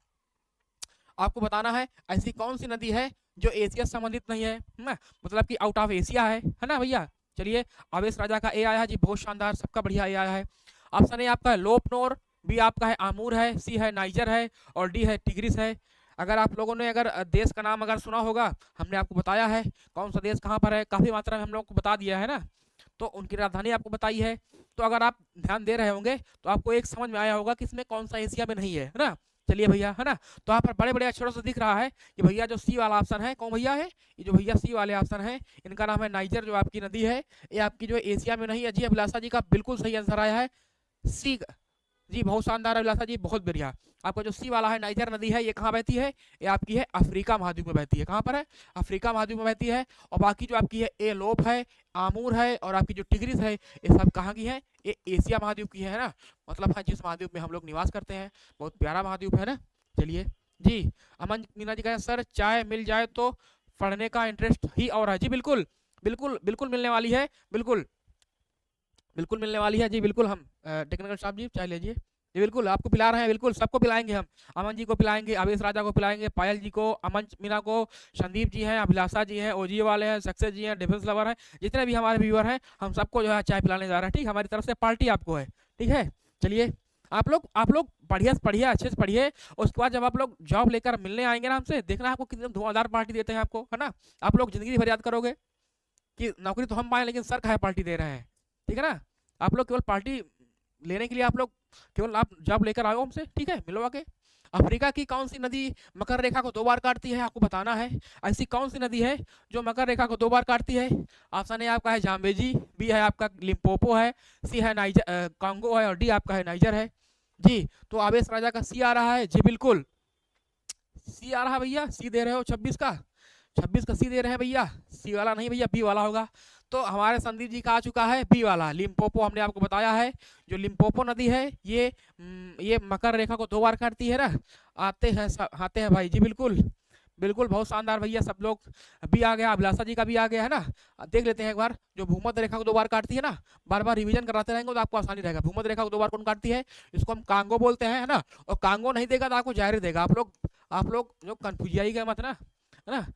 आपको बताना है ऐसी कौन सी नदी है जो एशिया से संबंधित नहीं है ना, मतलब कि आउट ऑफ एशिया है ना भैया। चलिए आवेश राजा का ए आया जी, बहुत शानदार, सबका बढ़िया ए आया है। ऑप्शन ए आपका है लोपनोर, बी आपका है आमूर है, सी है नाइजर है और डी है टिग्रिस है। अगर आप लोगों ने अगर देश का नाम अगर सुना होगा, हमने आपको बताया है कौन सा देश कहाँ पर है, काफी मात्रा में हम लोग को बता दिया है ना, तो उनकी राजधानी आपको बताई है। तो अगर आप ध्यान दे रहे होंगे तो आपको एक समझ में आया होगा कि इसमें कौन सा एशिया में नहीं है ना। चलिए भैया है ना, तो यहाँ पर बड़े बड़े अक्षरों से दिख रहा है कि भैया जो सी वाला ऑप्शन है, कौन भैया है, ये जो भैया सी वाले ऑप्शन है, इनका नाम है नाइजर, जो आपकी नदी है, ये आपकी जो एशिया में नहीं है जी। अभिलाषा जी का बिल्कुल सही आंसर आया है सी जी बहुत शानदार अभिलाषा जी, बहुत बढ़िया। आपका जो सी वाला है नाइजर नदी है, ये कहाँ बहती है? ये आपकी है अफ्रीका महाद्वीप में बहती है। कहाँ पर है? अफ्रीका महाद्वीप में बहती है। और बाकी जो आपकी है ए लोप है, आमूर है, और आपकी जो टिग्रिस है, ये सब कहाँ की है? ये एशिया महाद्वीप की है ना। मतलब हाँ, जिस महाद्वीप में हम लोग निवास करते हैं, बहुत प्यारा महाद्वीप है ना। चलिए जी, अमन मीना जी कहें सर चाय मिल जाए तो पढ़ने का इंटरेस्ट ही और है। जी बिल्कुल बिल्कुल बिल्कुल मिलने वाली है, बिल्कुल बिल्कुल मिलने वाली है जी, बिल्कुल। हम टेक्निकल स्टाफ जी चाय लीजिए जी, बिल्कुल आपको पिला रहे हैं, बिल्कुल सबको पिलाएंगे हम। अमन जी को पिलाएंगे, अवेश राजा को पिलाएंगे, पायल जी को, अमन मीना को, संदीप जी हैं, अभिलाषा जी हैं, ओजी वाले हैं, सक्सेस जी हैं, डिफेंस लवर हैं, जितने भी हमारे व्यूअर हैं, हम सबको जो है चाय पिलाने जा रहे हैं। ठीक, हमारी तरफ से पार्टी आपको है। ठीक है, चलिए आप लोग बढ़िया से पढ़िए, अच्छे से पढ़िए। उसके बाद जब आप लोग जॉब लेकर मिलने आएंगे ना हमसे, देखना आपको कितनी धुआंधार पार्टी देते हैं आपको, है ना। आप लोग जिंदगी भर याद करोगे कि नौकरी तो हम पाए, लेकिन सर काहे पार्टी दे रहे हैं। ठीक है ना। आप लोग केवल पार्टी लेने के लिए आप लोग केवल आप जॉब लेकर आओ हमसे, ठीक है, मिलो आके। अफ्रीका की कौन सी नदी मकर रेखा को 2 बार काटती है, आपको बताना है। ऐसी कौन सी नदी है जो मकर रेखा को 2 बार काटती है? ऑप्शन ए आपका है जाम्बेजी, बी है आपका लिम्पोपो है, सी है नाइजर कांगो है, और डी आपका है नाइजर है। जी तो आवेश राजा का सी आ रहा है जी, बिल्कुल सी आ रहा है भैया। सी दे रहे हो 26 का, 26 का सी दे रहे हैं भैया। सी वाला नहीं भैया, बी वाला होगा। तो हमारे संदीप जी का आ चुका है बी वाला, लिम्पोपो। हमने आपको बताया है जो लिम्पोपो नदी है, ये मकर रेखा को 2 बार काटती है ना। आते हैं भाई जी, बिल्कुल बिल्कुल बहुत शानदार भैया। सब लोग बी आ गया, अभिलाषा जी का भी आ गया है ना। देख लेते हैं एक बार, जो भूमध्य रेखा को 2 बार काटती है ना, बार बार रिवीजन कराते रहेंगे तो आपको आसानी रहेगा। भूमध्य रेखा को 2 बार कौन काटती है? इसको हम कांगो बोलते हैं, है ना। और कांगो नहीं देगा तो आपको जाहिर देगा। आप लोग जो कंफ्यूज आइएगा मत ना, है ना।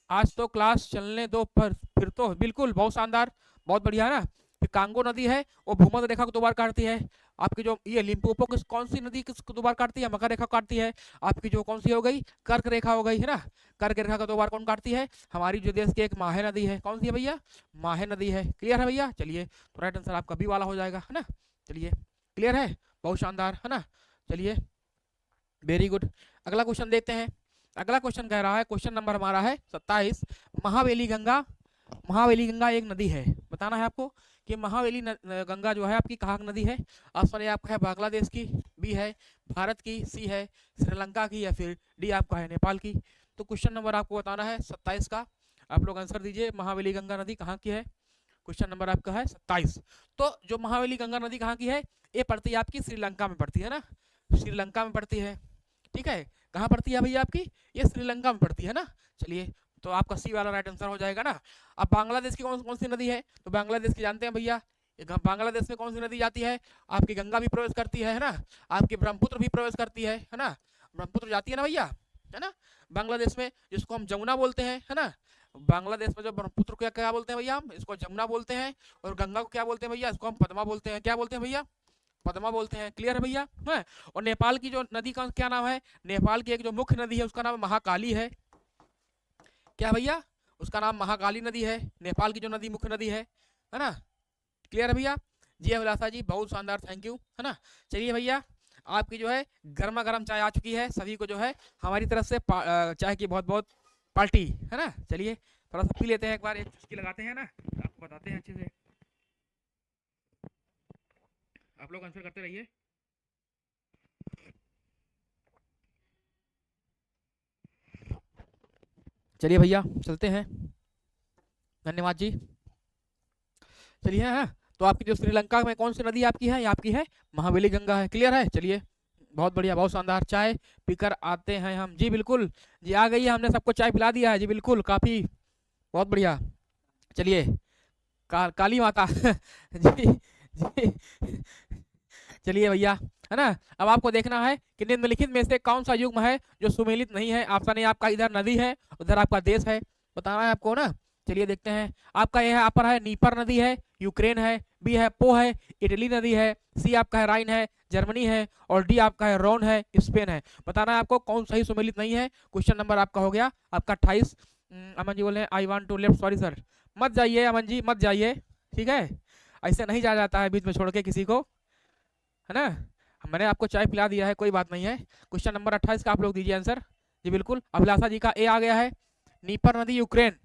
आज तो क्लास चलने दो, पर फिर तो बिल्कुल बहुत शानदार, बहुत बढ़िया है ना। फिर कांगो नदी है, वो भूमध्य रेखा को 2 बार काटती है। आपकी जो ये लिम्पोपो किस कौन सी नदी किसको 2 बार काटती है? मकर रेखा काटती है। आपकी जो कौन सी हो गई? कर्क रेखा हो गई, है ना। कर्क रेखा को 2 बार कौन काटती है? हमारी जो देश की एक माहे नदी है, कौन सी है भैया? माहे नदी है। क्लियर है भैया? चलिए, तो राइट आंसर आपका बी वाला हो जाएगा, है ना। चलिए, क्लियर है, बहुत शानदार, है ना। चलिए, वेरी गुड। अगला क्वेश्चन देखते हैं। अगला क्वेश्चन कह रहा है, क्वेश्चन नंबर हमारा है 27। महावेली गंगा एक नदी है। बताना है आपको कि महावेली गंगा जो है आपकी कहाँ की नदी है। ऑप्शन ए आपका है बांग्लादेश की, बी है भारत की, सी है श्रीलंका की, या फिर डी आपका है नेपाल की। तो क्वेश्चन नंबर आपको बताना है 27 का। आप लोग आंसर दीजिए, महावेली गंगा नदी कहाँ की है। क्वेश्चन नंबर आपका है 27। तो जो महावेली गंगा नदी कहाँ की है? ये पड़ती है आपकी श्रीलंका में पड़ती है ना, श्रीलंका में पड़ती है। ठीक है, कहाँ पड़ती है भैया आपकी? ये श्रीलंका में पड़ती है ना। चलिए, तो आपका सी वाला राइट आंसर हो जाएगा ना। अब बांग्लादेश की कौन कौन सी नदी है? तो बांग्लादेश की जानते हैं भैया, बांग्लादेश में कौन सी नदी जाती है? आपकी गंगा भी प्रवेश करती है ना। आपकी ब्रह्मपुत्र भी प्रवेश करती है ना। ब्रह्मपुत्र जाती है ना भैया, है ना, बांग्लादेश में, जिसको हम जमुना बोलते हैं, है ना। बांग्लादेश में जो ब्रह्मपुत्र को क्या बोलते हैं भैया? हम इसको जमुना बोलते हैं। और गंगा को क्या बोलते हैं भैया? इसको हम पद्मा बोलते हैं। क्या बोलते हैं भैया? पद्मा बोलते हैं। क्लियर है भैया? है। और नेपाल की जो नदी का क्या नाम है? नेपाल की एक जो मुख्य नदी है उसका नाम महाकाली है। क्या भैया? उसका नाम महाकाली नदी है, नेपाल की जो नदी मुख्य नदी है ना। क्लियर है भैया? जी अभिलाषा जी, बहुत शानदार, थैंक यू, है ना। चलिए भैया, आपकी जो है गर्मा गर्म चाय आ चुकी है। सभी को जो है हमारी तरफ से चाय की बहुत बहुत पार्टी, है ना। चलिए, थोड़ा सा पी लेते हैं, एक बार एक चुस्की लगाते हैं ना, आपको बताते हैं अच्छे से। आप लोग आंसर करते रहिए। चलिए भैया, चलते हैं, धन्यवाद जी। चलिए, हाँ, तो आपकी जो श्रीलंका में कौन सी नदी आपकी है? ये आपकी है महावेली गंगा है। क्लियर है? चलिए, बहुत बढ़िया, बहुत शानदार। चाय पीकर आते हैं हम। जी बिल्कुल जी, आ गई है, हमने सबको चाय पिला दिया है जी, बिल्कुल, काफ़ी बहुत बढ़िया। चलिए, काली माता जी जी। चलिए भैया, है ना। अब आपको देखना है कि निम्नलिखित में से कौन सा युग्म है जो सुमेलित नहीं है। ऑप्शन ए आपका इधर नदी है, उधर आपका देश है, बताना है आपको ना। चलिए देखते हैं। आपका यह यहाँ पर है नीपर नदी है, यूक्रेन है, बी है पो है, इटली नदी है, सी आपका है राइन है, जर्मनी है, और डी आपका है रोन है, स्पेन है। बताना है आपको कौन सही सुमेलित नहीं है। क्वेश्चन नंबर आपका हो गया आपका 28। अमन जी बोले I want to left, sorry sir, मत जाइए अमन जी, मत जाइए, ठीक है। ऐसे नहीं जाया जाता है बीच में छोड़ के किसी को, है ना। मैंने आपको चाय पिला दिया है, कोई बात नहीं है। क्वेश्चन नंबर 28 का आप लोग दीजिए आंसर। जी बिल्कुल, अभिलाषा जी का ए आ गया है, नीपर नदी यूक्रेन।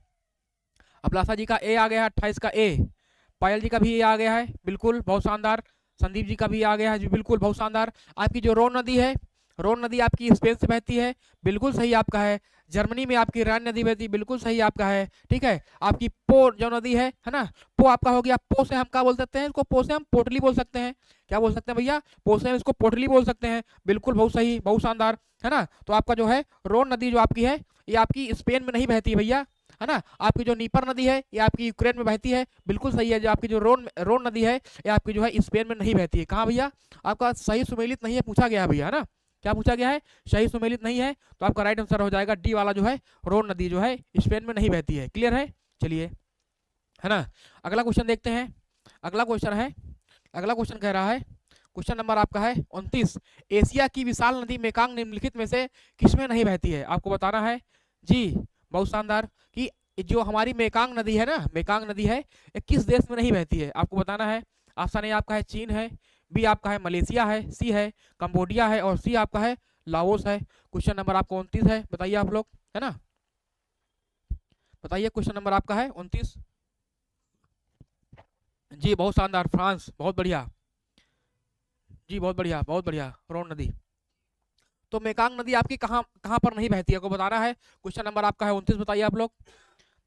अभिलाषा जी का ए आ गया है 28 का ए। पायल जी का भी ए आ गया है, बिल्कुल बहुत शानदार, संदीप जी का भी आ गया है जी, बिल्कुल बहुत शानदार। आपकी जो रोन नदी है, रोन नदी आपकी स्पेन से बहती है, बिल्कुल सही आपका है। जर्मनी में आपकी रान नदी बहती है, बिल्कुल सही आपका है। ठीक है, आपकी पो जो नदी है ना, पो आपका हो गया। पो से हम क्या बोल सकते हैं इसको? पो से हम पोटली बोल सकते हैं। क्या बोल सकते हैं भैया? पो से हम इसको पोटली बोल सकते हैं, बिल्कुल बहुत सही, बहुत शानदार, है ना। तो आपका जो है रोन नदी जो आपकी है, ये आपकी स्पेन में नहीं बहती भैया, है ना। आपकी जो नीपर नदी है ये आपकी यूक्रेन में बहती है, बिल्कुल सही है। जो आपकी जो रोन रोन नदी है ये आपकी जो है स्पेन में नहीं बहती है। कहाँ भैया? आपका सही सुमेलित नहीं है, पूछा गया है भैया, है ना। क्या पूछा गया है? सही सुमेलित नहीं है, तो आपका राइट आंसर हो जाएगा डी वाला जो है, रोन नदी जो है स्पेन में नहीं बहती है। क्लियर है? चलिए, है ना। अगला क्वेश्चन देखते हैं। अगला क्वेश्चन है, अगला क्वेश्चन कह रहा है, क्वेश्चन नंबर आपका है 29। एशिया की विशाल नदी मेकांग निम्नलिखित में से किसमें नहीं बहती है? आपको बताना है जी, बहुत शानदार। कि जो हमारी मेकांग नदी है ना, मेकांग नदी है, ये किस देश में नहीं बहती है? आपको बताना है। ऑप्शन ए आपका है चीन है, बी आपका है मलेशिया है, सी है कंबोडिया है, और सी आपका है लाओस है। क्वेश्चन नंबर आपको 29 है, बताइए आप लोग, है ना। बताइए, क्वेश्चन नंबर आपका है 29 जी, बहुत शानदार, फ्रांस, बहुत बढ़िया जी, बहुत बढ़िया, बहुत बढ़िया, रोन नदी। तो मेकांग नदी आपकी कहाँ कहाँ पर नहीं बहती है, आपको बताना है। क्वेश्चन नंबर आपका है 29, बताइए आप लोग,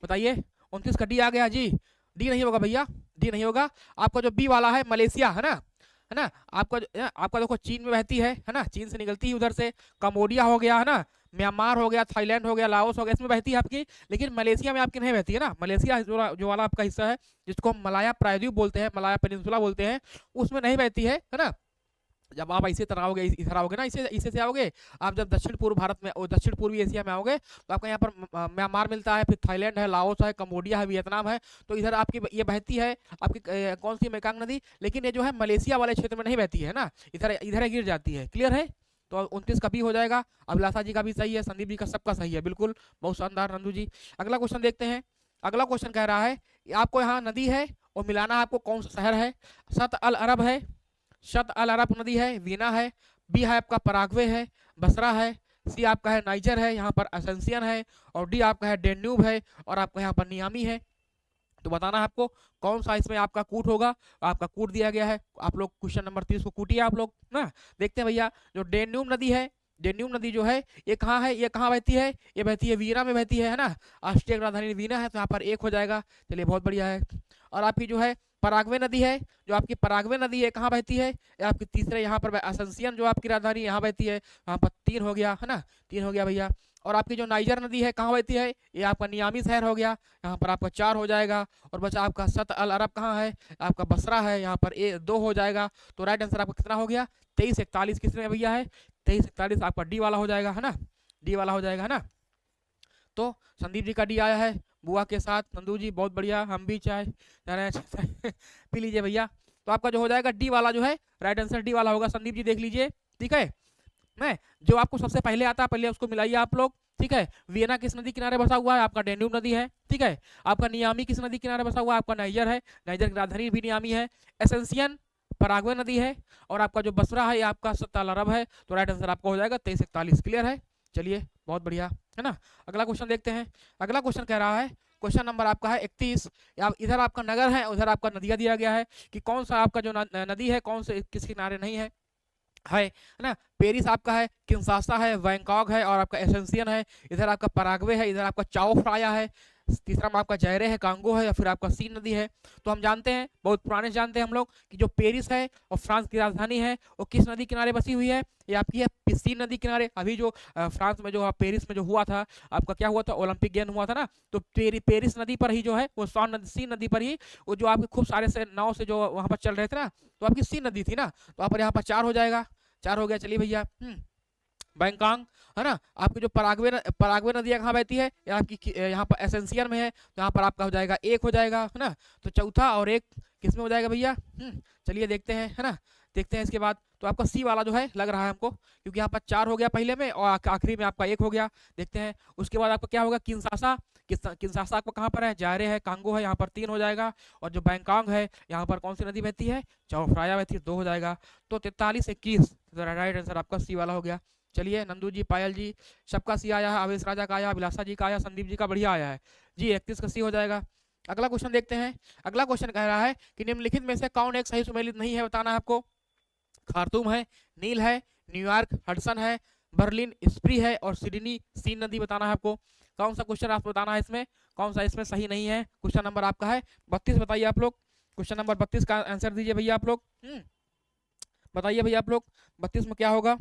बताइए। 29 का डी आ गया जी, डी नहीं होगा भैया, डी नहीं होगा। आपका जो बी वाला है मलेशिया, है ना, है ना। आपका देखो चीन में बहती है ना, चीन से निकलती है उधर से। कम्बोडिया हो गया, है ना, म्यांमार हो गया, थाईलैंड हो गया, लाओस हो गया, इसमें बहती है आपकी। लेकिन मलेशिया में आपकी नहीं बहती है ना। मलेशिया जो वाला आपका हिस्सा है, जिसको हम मलाया प्रायद्वीप बोलते हैं, मलाया पेनिनसुला बोलते हैं, उसमें नहीं बहती है ना। जब आप ऐसे तरह आओगे, इधर आओगे ना, इसे इसे से आओगे आप, जब दक्षिण पूर्व भारत में और दक्षिण पूर्वी एशिया में आओगे, तो आपका यहाँ पर म्यांमार मिलता है, फिर थाईलैंड है, लाओस है, कम्बोडिया है, वियतनाम है। तो इधर आपकी ये बहती है आपकी कौन सी मेकांग नदी। लेकिन ये जो है मलेशिया वाले क्षेत्र में नहीं बहती है ना, इधर इधर गिर जाती है। क्लियर है? तो 29 का भी हो जाएगा। अभिलाषा जी का भी सही है, संदीप जी का सबका सही है, बिल्कुल बहुत शानदार नंदू जी। अगला क्वेश्चन देखते हैं। अगला क्वेश्चन कह रहा है, आपको यहाँ नदी है और मिलाना है आपको कौन सा शहर है। सत अल अरब है, शत अल अरब नदी है, वीना है, बी है आपका पराग्वे है, बसरा है, सी आपका है नाइजर है, यहाँ पर असेंसियन है, और डी आपका है डेन्यूब है, और आपका यहाँ पर नियामी है। तो बताना है आपको कौन सा इसमें आपका कूट होगा। आपका कूट दिया गया है, आप लोग क्वेश्चन नंबर 30 को कूटिए आप लोग ना। देखते हैं भैया, जो डेन्यूब नदी है, डेन्यूब नदी जो है ये कहाँ है, ये कहाँ बहती है? ये बहती है वीना में बहती है ना। ऑस्ट्रिया की राजधानी वीना है, तो यहाँ पर एक हो जाएगा। चलिए, बहुत बढ़िया है। और आपकी जो है पराग्वे नदी है, जो आपकी पराग्वे नदी है कहाँ बहती है? ये आपकी तीसरे यहाँ पर असेंसियन जो आपकी राजधानी यहाँ बहती है, यहाँ पर 3 हो गया, है ना, 3 हो गया भैया। और आपकी जो नाइजर नदी है कहाँ बहती है? ये आपका नियामी शहर हो गया, यहाँ पर आपका 4 हो जाएगा। और बचा आपका सत अल अरब कहाँ है? आपका बसरा है, यहाँ पर 2 हो जाएगा। तो राइट आंसर आपका कितना हो गया? 23 41 किसमें भैया है? 23 41 आपका डी वाला हो जाएगा, है ना, डी वाला हो जाएगा, है ना। तो संदीप जी का डी आया है बुआ के साथ। नंदू जी बहुत बढ़िया, हम भी चाय पी लीजिए भैया। तो आपका जो हो जाएगा डी वाला जो है, राइट आंसर डी वाला होगा। संदीप जी देख लीजिए, ठीक है। मैं जो आपको सबसे पहले आता है, पहले उसको मिलाइए आप लोग, ठीक है। वियना किस नदी किनारे बसा हुआ है? आपका डेन्यूब नदी है, ठीक है। आपका नियामी किस नदी किनारे बसा हुआ है? आपका नाइजर है, नाइजर की राजधानी भी नियामी है। एसेंसियन पराग्वे नदी है, और आपका जो बसरा है ये आपका सत अल अरब है। तो राइट आंसर आपका हो जाएगा 23 41। क्लियर है? चलिए, बहुत बढ़िया, है ना। अगला क्वेश्चन देखते हैं। अगला क्वेश्चन कह रहा है, क्वेश्चन नंबर आपका है 31। इधर आपका नगर है, उधर आपका नदियाँ दिया गया है कि कौन सा आपका जो नदी है, कौन से किस किनारे नहीं है ना। पेरिस आपका है, किंशासा है, बैंकॉक है, और आपका एसेंसियन है। इधर आपका पराग्वे है, इधर आपका चाओ फ्राया है, तीसरा में आपका जायरे है, कांगो है, या फिर आपका सीन नदी है। तो हम जानते हैं, बहुत पुराने जानते हैं हम लोग, कि जो पेरिस है और फ्रांस की राजधानी है, वो किस नदी किनारे बसी हुई है? ये आपकी है सीन नदी किनारे। अभी जो फ्रांस में जो पेरिस में जो हुआ था, आपका क्या हुआ था, ओलंपिक गेम हुआ था ना, तो पेरिस नदी पर ही जो है वो सीन नदी पर ही वो जो आपके खूब सारे से नाव से जो वहाँ पर चल रहे थे ना, तो आपकी सीन नदी थी ना। तो आप यहाँ पर 4 हो जाएगा, 4 हो गया। चलिए भैया, बैंकॉक, है ना। आपकी जो पराग्वे नदियाँ कहाँ बहती है? ये आपकी यहाँ पर एसेंसियन में है, तो यहाँ पर आपका हो जाएगा 1 हो जाएगा, है ना। तो चौथा और 1 किसमें हो जाएगा भैया? चलिए देखते हैं, है ना, देखते हैं इसके बाद। तो आपका सी वाला जो है लग रहा है हमको, क्योंकि यहाँ पर 4 हो गया पहले में, और आखिरी में आपका 1 हो गया। देखते हैं उसके बाद आपका क्या होगा। किंशासा, किंशासा आपको कहाँ पर है? जायरे है, कांगो है, यहाँ पर 3 हो जाएगा। और जो बैंकॉक है, यहाँ पर कौन सी नदी बहती है? चाओ फ्राया बहती है, 2 हो जाएगा। तो 43 21 राइट आंसर आपका सी वाला हो गया। चलिए, नंदू जी, पायल जी, सबका सी आया है, आवेश राजा का आया, अभिलाषा जी का आया, संदीप जी का बढ़िया आया है जी। 31 का सी हो जाएगा। अगला क्वेश्चन देखते हैं। अगला क्वेश्चन कह रहा है कि निम्नलिखित में से कौन एक सही सुमेलित नहीं है, बताना है आपको। खार्तूम है, नील है, न्यूयॉर्क हडसन है, बर्लिन स्प्री है और सिडनी सीन नदी, बताना है आपको। कौन सा क्वेश्चन आपको बताना है इसमें, कौन सा इसमें सही नहीं है। क्वेश्चन नंबर आपका है 32, बताइए आप लोग। क्वेश्चन नंबर 32 का आंसर दीजिए भैया आप लोग। बताइए भैया आप लोग 32 में क्या होगा।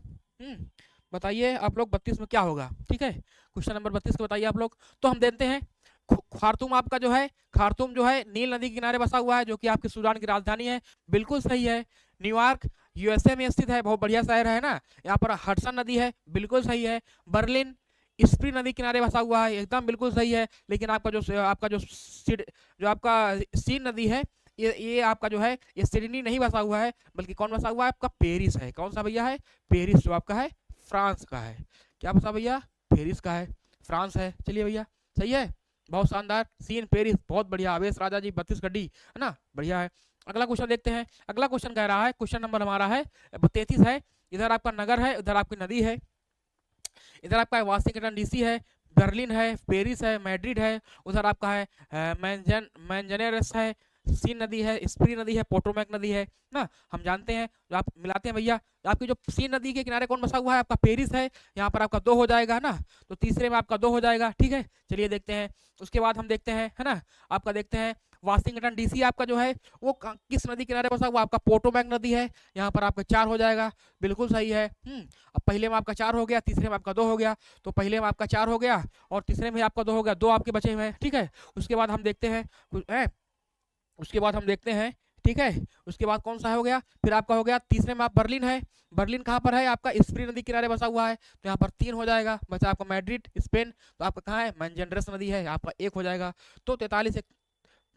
बताइए आप लोग 32 में क्या होगा, ठीक है। क्वेश्चन नंबर 32 को बताइए आप लोग। तो हम देखते हैं खार्तूम आपका जो है, खार्तूम जो है नील नदी के किनारे बसा हुआ है, जो कि आपकी सूडान की राजधानी है, बिल्कुल सही है। न्यूयॉर्क यूएसए में स्थित है, बहुत बढ़िया शहर है ना। यहाँ पर हडसन नदी है, बिल्कुल सही है। बर्लिन स्प्री नदी किनारे बसा हुआ है, एकदम बिल्कुल सही है। लेकिन जो आपका सीन नदी है, ये आपका जो है ये सिडनी नहीं बसा हुआ है, बल्कि कौन बसा हुआ है आपका, पेरिस है। कौन सा भैया है, पेरिस, जो आपका है फ्रांस का है। क्या बसा भैया, पेरिस का है, फ्रांस है। चलिए भैया सही है, बहुत शानदार। सीन पेरिस, बहुत बढ़िया। आवेश राजा जी 32 गड्डी है ना, बढ़िया है। अगला क्वेश्चन देखते हैं। अगला क्वेश्चन कह रहा है, क्वेश्चन नंबर हमारा है 33 है। इधर आपका नगर है, उधर आपकी नदी है। इधर आपका वाशिंगटन डीसी है, बर्लिन है, पेरिस है, मैड्रिड है। उधर आपका है मैंजनेरस है, सीन नदी है, स्प्री नदी है, पोटोमैक नदी है ना। हम जानते हैं, जो आप मिलाते हैं भैया, आपकी जो सीन नदी के किनारे कौन बसा हुआ है आपका, पेरिस है। यहाँ पर आपका 2 हो जाएगा ना, तो तीसरे में आपका 2 हो जाएगा, ठीक है। चलिए देखते हैं। उसके बाद हम देखते हैं, है ना, आपका देखते हैं वाशिंगटन डीसी आपका जो है वो किस नदी किनारे बसा हुआ, आपका पोटोमैक नदी है। यहाँ पर आपका 4 हो जाएगा, बिल्कुल सही है। अब पहले में आपका 4 हो गया, तीसरे में आपका 2 हो गया, तो पहले में आपका 4 हो गया और तीसरे में आपका 2 हो गया, 2 आपके बचे हुए हैं, ठीक है। उसके बाद हम देखते हैं, उसके बाद हम देखते हैं, ठीक है। उसके बाद कौन सा हो गया, फिर आपका हो गया तीसरे में आप बर्लिन है। बर्लिन कहाँ पर है आपका, स्प्री नदी किनारे बसा हुआ है, तो यहाँ पर 3 हो जाएगा। बचा आपका मैड्रिड स्पेन, तो आपका कहाँ है, मैंजेंड्रस नदी है, आपका 1 हो जाएगा। तो 43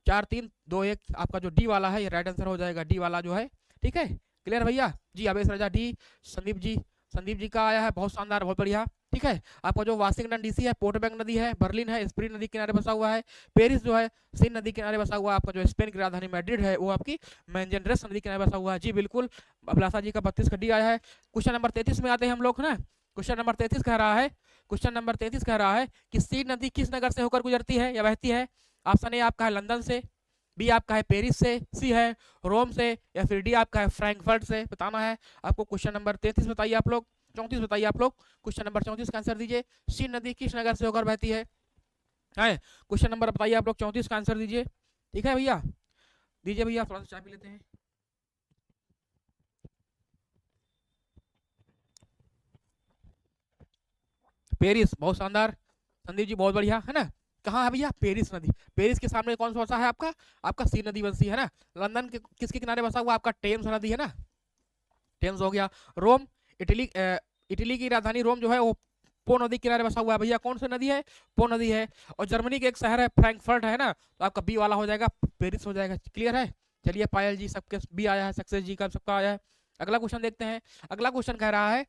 4 3 2 1 आपका जो डी वाला है ये राइट आंसर हो जाएगा, डी वाला जो है, ठीक है। क्लियर भैया जी, अवेश राजा डी, संदीप जी का आया है, बहुत शानदार, बहुत बढ़िया, ठीक है। आपका जो वाशिंगटन डीसी है, पोर्टबैंक नदी है, बर्लिन है, स्प्री नदी किनारे बसा हुआ है, पेरिस जो है सीन नदी किनारे बसा हुआ है, आपका जो स्पेन की राजधानी मैड्रिड है वो आपकी मैंजेंड्रस नदी किनारे बसा हुआ है। जी बिल्कुल, अभिलाषा जी का 32 का डी आया है। क्वेश्चन नंबर 33 में आते हैं हम लोग ना। क्वेश्चन नंबर 33 कह रहा है, क्वेश्चन नंबर 33 कह रहा है कि सीन नदी किस नगर से होकर गुजरती है या बहती है। ऑप्शन ए आपका है लंदन से, बी आपका है पेरिस से, सी है रोम से, या फिर डी आपका है फ्रैंकफर्ट से, बताना है आपको। क्वेश्चन नंबर 33 बताइए आप लोग, 34 बताइए आप लोग। क्वेश्चन नंबर 34 का आंसर दीजिए, सीन नदी किस नगर से होकर बहती है। क्वेश्चन नंबर बताइए आप लोग, 34 का आंसर दीजिए, ठीक है भैया, दीजिए भैया, थोड़ा सा चाय पी लेते हैं। पेरिस, बहुत शानदार, संदीप जी बहुत बढ़िया, है ना। कहाँ है भैया, पेरिस नदी। पेरिस के सामने कौन सा बसा है आपका, आपका सी नदी बसी है ना। लंदन के किसके किनारे बसा हुआ, आपका टेम्स नदी है ना, टेम्स हो गया। रोम, इटली की राजधानी रोम जो है वो पो नदी किनारे बसा हुआ है भैया। कौन सी नदी है, पो नदी है। और जर्मनी के एक शहर है फ्रैंकफर्ट है ना, तो आपका बी वाला हो जाएगा, पेरिस हो जाएगा। क्लियर है। चलिए पायल जी सबके बी आया है, सक्सेस जी का सबका आया है। अगला क्वेश्चन देखते हैं। अगला क्वेश्चन कह रहा है,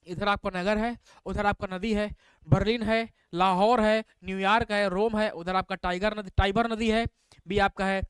इधर आपका नगर है, उधर आपका नदी है, बर्लिन है, लाहौर है, न्यूयॉर्क है, रोम है, उधर आपका टाइबर नदी है। बी आपका है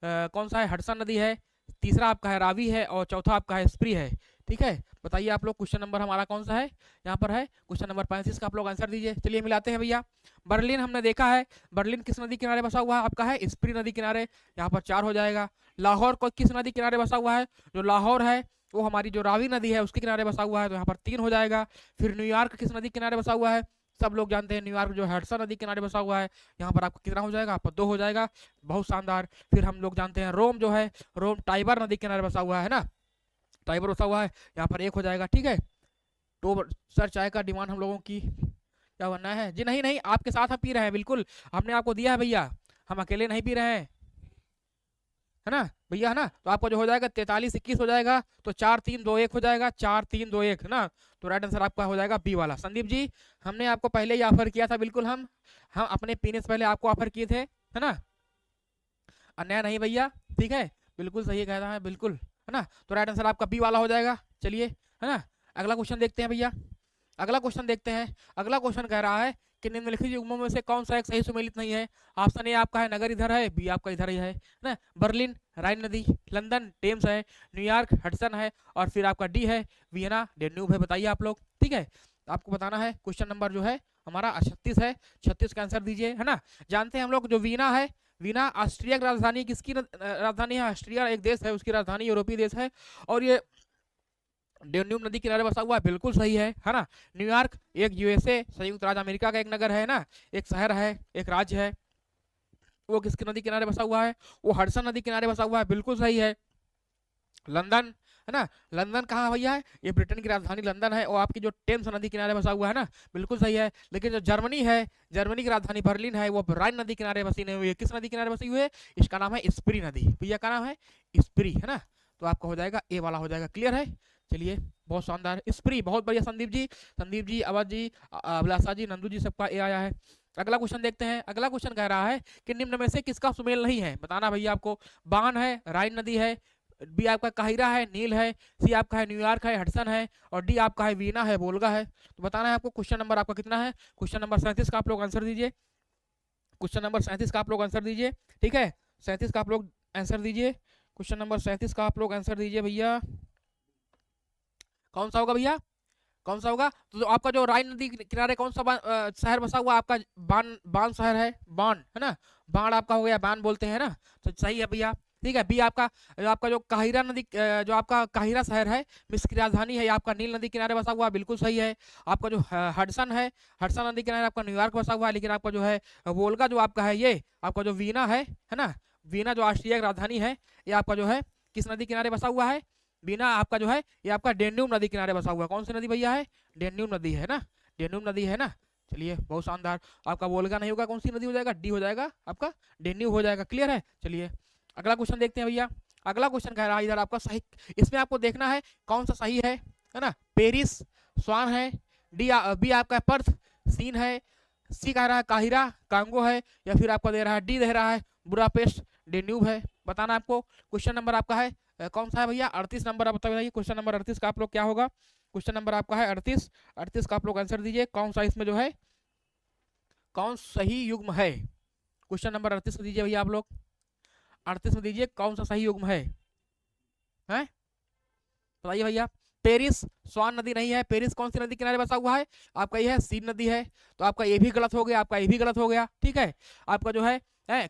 कौन सा है, हडसन नदी है। तीसरा आपका है रावी है और चौथा आपका है स्प्री है, ठीक है। बताइए आप लोग क्वेश्चन नंबर हमारा कौन सा है, यहाँ पर है क्वेश्चन नंबर 35 का आप लोग आंसर दीजिए। चलिए मिलाते हैं भैया। बर्लिन हमने देखा है, बर्लिन किस नदी किनारे बसा हुआ है आपका है, स्प्री नदी किनारे, यहाँ पर 4 हो जाएगा। लाहौर को किस नदी किनारे बसा हुआ है, जो लाहौर है वो हमारी जो रावी नदी है उसके किनारे बसा हुआ है, तो यहाँ पर 3 हो जाएगा। फिर न्यूयॉर्क किस नदी किनारे बसा हुआ है, सब लोग जानते हैं न्यूयॉर्क जो हडसन नदी किनारे बसा हुआ है, यहाँ पर आपको कितना हो जाएगा, आपको 2 हो जाएगा, बहुत शानदार। फिर हम लोग जानते हैं रोम जो है, रोम टाइबर नदी किनारे बसा हुआ है ना, टाइबर बसा हुआ है, यहाँ पर 1 हो जाएगा, ठीक है। तो सर चाय का डिमांड हम लोगों की क्या बनना है जी, नहीं नहीं आपके साथ हम पी रहे हैं, बिल्कुल हमने आपको दिया है भैया, हम अकेले नहीं पी रहे हैं, है ना भैया, है ना। तो आपको जो हो जाएगा 43 21 हो जाएगा, तो 4 3 2 1 हो जाएगा, 4 3 2 1 ना। तो राइट आंसर आपका हो जाएगा बी वाला। संदीप जी हमने आपको पहले ही ऑफर किया था, बिल्कुल हम अपने पीने से पहले आपको ऑफर किए थे, है ना, अन्याय नहीं भैया, ठीक है, बिल्कुल सही कह रहा है, बिल्कुल, है ना। तो राइट आंसर आपका बी वाला हो जाएगा। चलिए, है ना, अगला क्वेश्चन देखते हैं भैया। अगला क्वेश्चन देखते हैं। अगला क्वेश्चन कह रहा है कि निम्नलिखित युग्मों में से कौन सा एक सही सुमेलित नहीं है। ऑप्शन ए आपका है नगर इधर है, बी आपका इधर ही है ना, बर्लिन राइन नदी, लंदन टेम्स है, न्यूयॉर्क हडसन है, और फिर आपका डी है वियना डेन्यूब है। बताइए आप लोग, ठीक है, आपको बताना है। क्वेश्चन नंबर जो है हमारा 36 है, 36 का आंसर दीजिए, है ना। जानते हैं हम लोग जो वीना है, वीना ऑस्ट्रिया की राजधानी, किसकी राजधानी है? ऑस्ट्रिया एक देश है, उसकी राजधानी यूरोपीय देश है, और ये डेन्यूब नदी किनारे बसा हुआ है, बिल्कुल सही है ना। न्यूयॉर्क एक यूएसए संयुक्त राज्य अमेरिका का एक नगर है ना, एक शहर है, एक राज्य है, वो किसकी नदी किनारे बसा हुआ है? वो हडसन नदी किनारे बसा हुआ है, बिल्कुल सही है। लंदन, है ना, लंदन कहाँ भैया है? ये ब्रिटेन की राजधानी लंदन है, और आपकी जो टेम्स नदी किनारे बसा हुआ है ना, बिल्कुल सही है। लेकिन जो जर्मनी है, जर्मनी की राजधानी बर्लिन है, वो राइन नदी किनारे बसी नहीं हुई है। किस नदी किनारे बसी हुई है? इसका नाम है स्प्री नदी, भैया का नाम है स्प्री, है ना। तो आपका हो जाएगा ए वाला हो जाएगा, क्लियर है। चलिए बहुत शानदार, स्प्री, बहुत बढ़िया संदीप जी, अवध जी, अभिलाषा जी, नंदू जी, सबका ए आया है। अगला क्वेश्चन देखते हैं। अगला क्वेश्चन कह रहा है कि निम्न में से किसका सुमेल नहीं है? बताना भैया आपको। बान है, राइन नदी है, बी आपका काहिरा है, नील है, सी आपका है न्यूयॉर्क है, हडसन है, और डी आपका है वीना है, वोल्गा है। तो बताना है आपको। क्वेश्चन नंबर आपका कितना है? क्वेश्चन नंबर 37 का आप लोग आंसर दीजिए। क्वेश्चन नंबर 37 का आप लोग आंसर दीजिए, ठीक है। 37 का आप लोग आंसर दीजिए। क्वेश्चन नंबर 37 का आप लोग आंसर दीजिए भैया। कौन सा होगा भैया? कौन सा होगा? तो आपका जो राइन नदी किनारे कौन सा शहर बसा हुआ? आपका बान, बान शहर है, बान, है ना। बाण आपका हो गया, बान बोलते हैं ना, तो सही है भैया, ठीक है। बी आपका, जो काहिरा नदी, जो आपका काहिरा शहर है, मिस्र की राजधानी है, ये आपका नील नदी किनारे बसा हुआ, बिल्कुल सही है। आपका जो हडसन है, हडसन नदी किनारे आपका न्यूयॉर्क बसा हुआ है, लेकिन आपका जो है वोल्गा जो आपका है, ये आपका जो वीना है ना, वीना जो ऑस्ट्रिया की राजधानी है, ये आपका जो है किस नदी किनारे बसा हुआ है? बीना आपका जो है ये आपका डेन्यूब नदी किनारे बसा हुआ है। कौन सी नदी भैया है? डेन्यूब नदी है ना, डेन्यूब नदी है ना। चलिए बहुत शानदार। आपका वोल्गा नहीं होगा, कौन सी नदी हो जाएगा? डी हो जाएगा, आपका डेन्यूब हो जाएगा, क्लियर है। चलिए अगला क्वेश्चन देखते हैं भैया। अगला क्वेश्चन कह रहा है इधर आपका सही, इसमें आपको देखना है कौन सा सही है ना। पेरिस, स्वान है, डी बी आपका पर्थ, सीन है, सी कह रहा है काहिरा, कांगो है, या फिर आपको दे रहा है डी दे रहा है बुडापेस्ट, डेन्यूब है। बताना आपको। क्वेश्चन नंबर आपका है कौन सा है भैया? 38 नंबर। आप बताइए क्वेश्चन नंबर 38 का आप लोग क्या होगा? क्वेश्चन नंबर आपका है 38, 38 का आप लोग आंसर दीजिए। कौन सा इसमें जो है कौन सही युग्म है? क्वेश्चन नंबर 38 दीजिए भैया आप लोग। 38 में दीजिए कौन सा सही युग्म है, हैं? बताइए भैया। पेरिस, स्वान नदी नहीं है। पेरिस कौन सी नदी किनारे बसा हुआ है? आपका ये है सीन नदी है, तो आपका ये भी गलत हो गया, आपका ये भी गलत हो गया, ठीक है। आपका जो है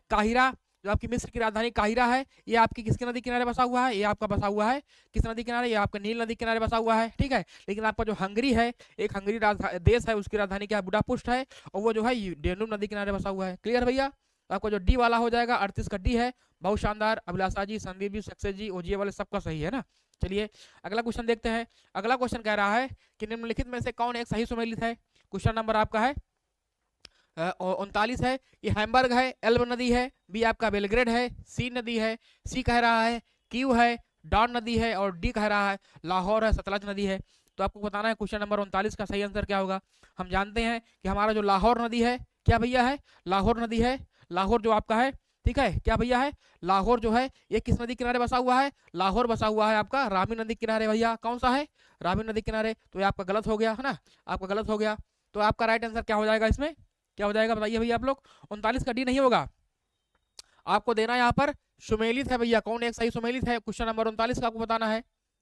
काहिरा, जो आपकी मिस्र की राजधानी काहिरा है, ये आपकी किसकी नदी किनारे बसा हुआ है? ये आपका बसा हुआ है किस नदी किनारे? ये आपका नील नदी किनारे बसा हुआ है, ठीक है। लेकिन आपका जो हंगरी है, एक हंगरी देश है, उसकी राजधानी क्या है? बुडापेस्ट है, और वो जो है डेन्यूब नदी किनारे बसा हुआ है, क्लियर भैया। आपका जो डी वाला हो जाएगा 38 का डी है। बहुत शानदार, अभिलाषा जी, संदीप जी, सक्सेस जी, ओजीए वाले सबका सही है ना। चलिए अगला क्वेश्चन देखते हैं। अगला क्वेश्चन कह रहा है कि निम्नलिखित में से कौन एक सही सुमेलित है? क्वेश्चन नंबर आपका है 39 है। ये हैम्बर्ग है, एल्ब नदी है, बी आपका बेलग्रेड है, सी नदी है, सी कह रहा है क्यू है, डॉन नदी है, और डी कह रहा है लाहौर है, सतलज नदी है। तो आपको बताना है क्वेश्चन नंबर 39 का सही आंसर क्या होगा। हम जानते हैं कि हमारा जो लाहौर नदी है, क्या भैया है? लाहौर नदी है। लाहौर जो आपका है, ठीक है, क्या भैया है? लाहौर जो है ये किस नदी किनारे बसा हुआ है? लाहौर बसा हुआ है आपका रावी नदी किनारे भैया। कौन सा है? रावी नदी किनारे। तो ये आपका गलत हो गया, है ना, आपका गलत हो गया। तो आपका राइट आंसर क्या हो जाएगा इसमें? क्या हो जाएगा बताइए भैया आप लोग। 39 का डी नहीं होगा, आपको देना यहाँ पर सुमेलित है भैया। कौन एक सही सुमेलित है? क्वेश्चन नंबर 39 का आपको बताना है,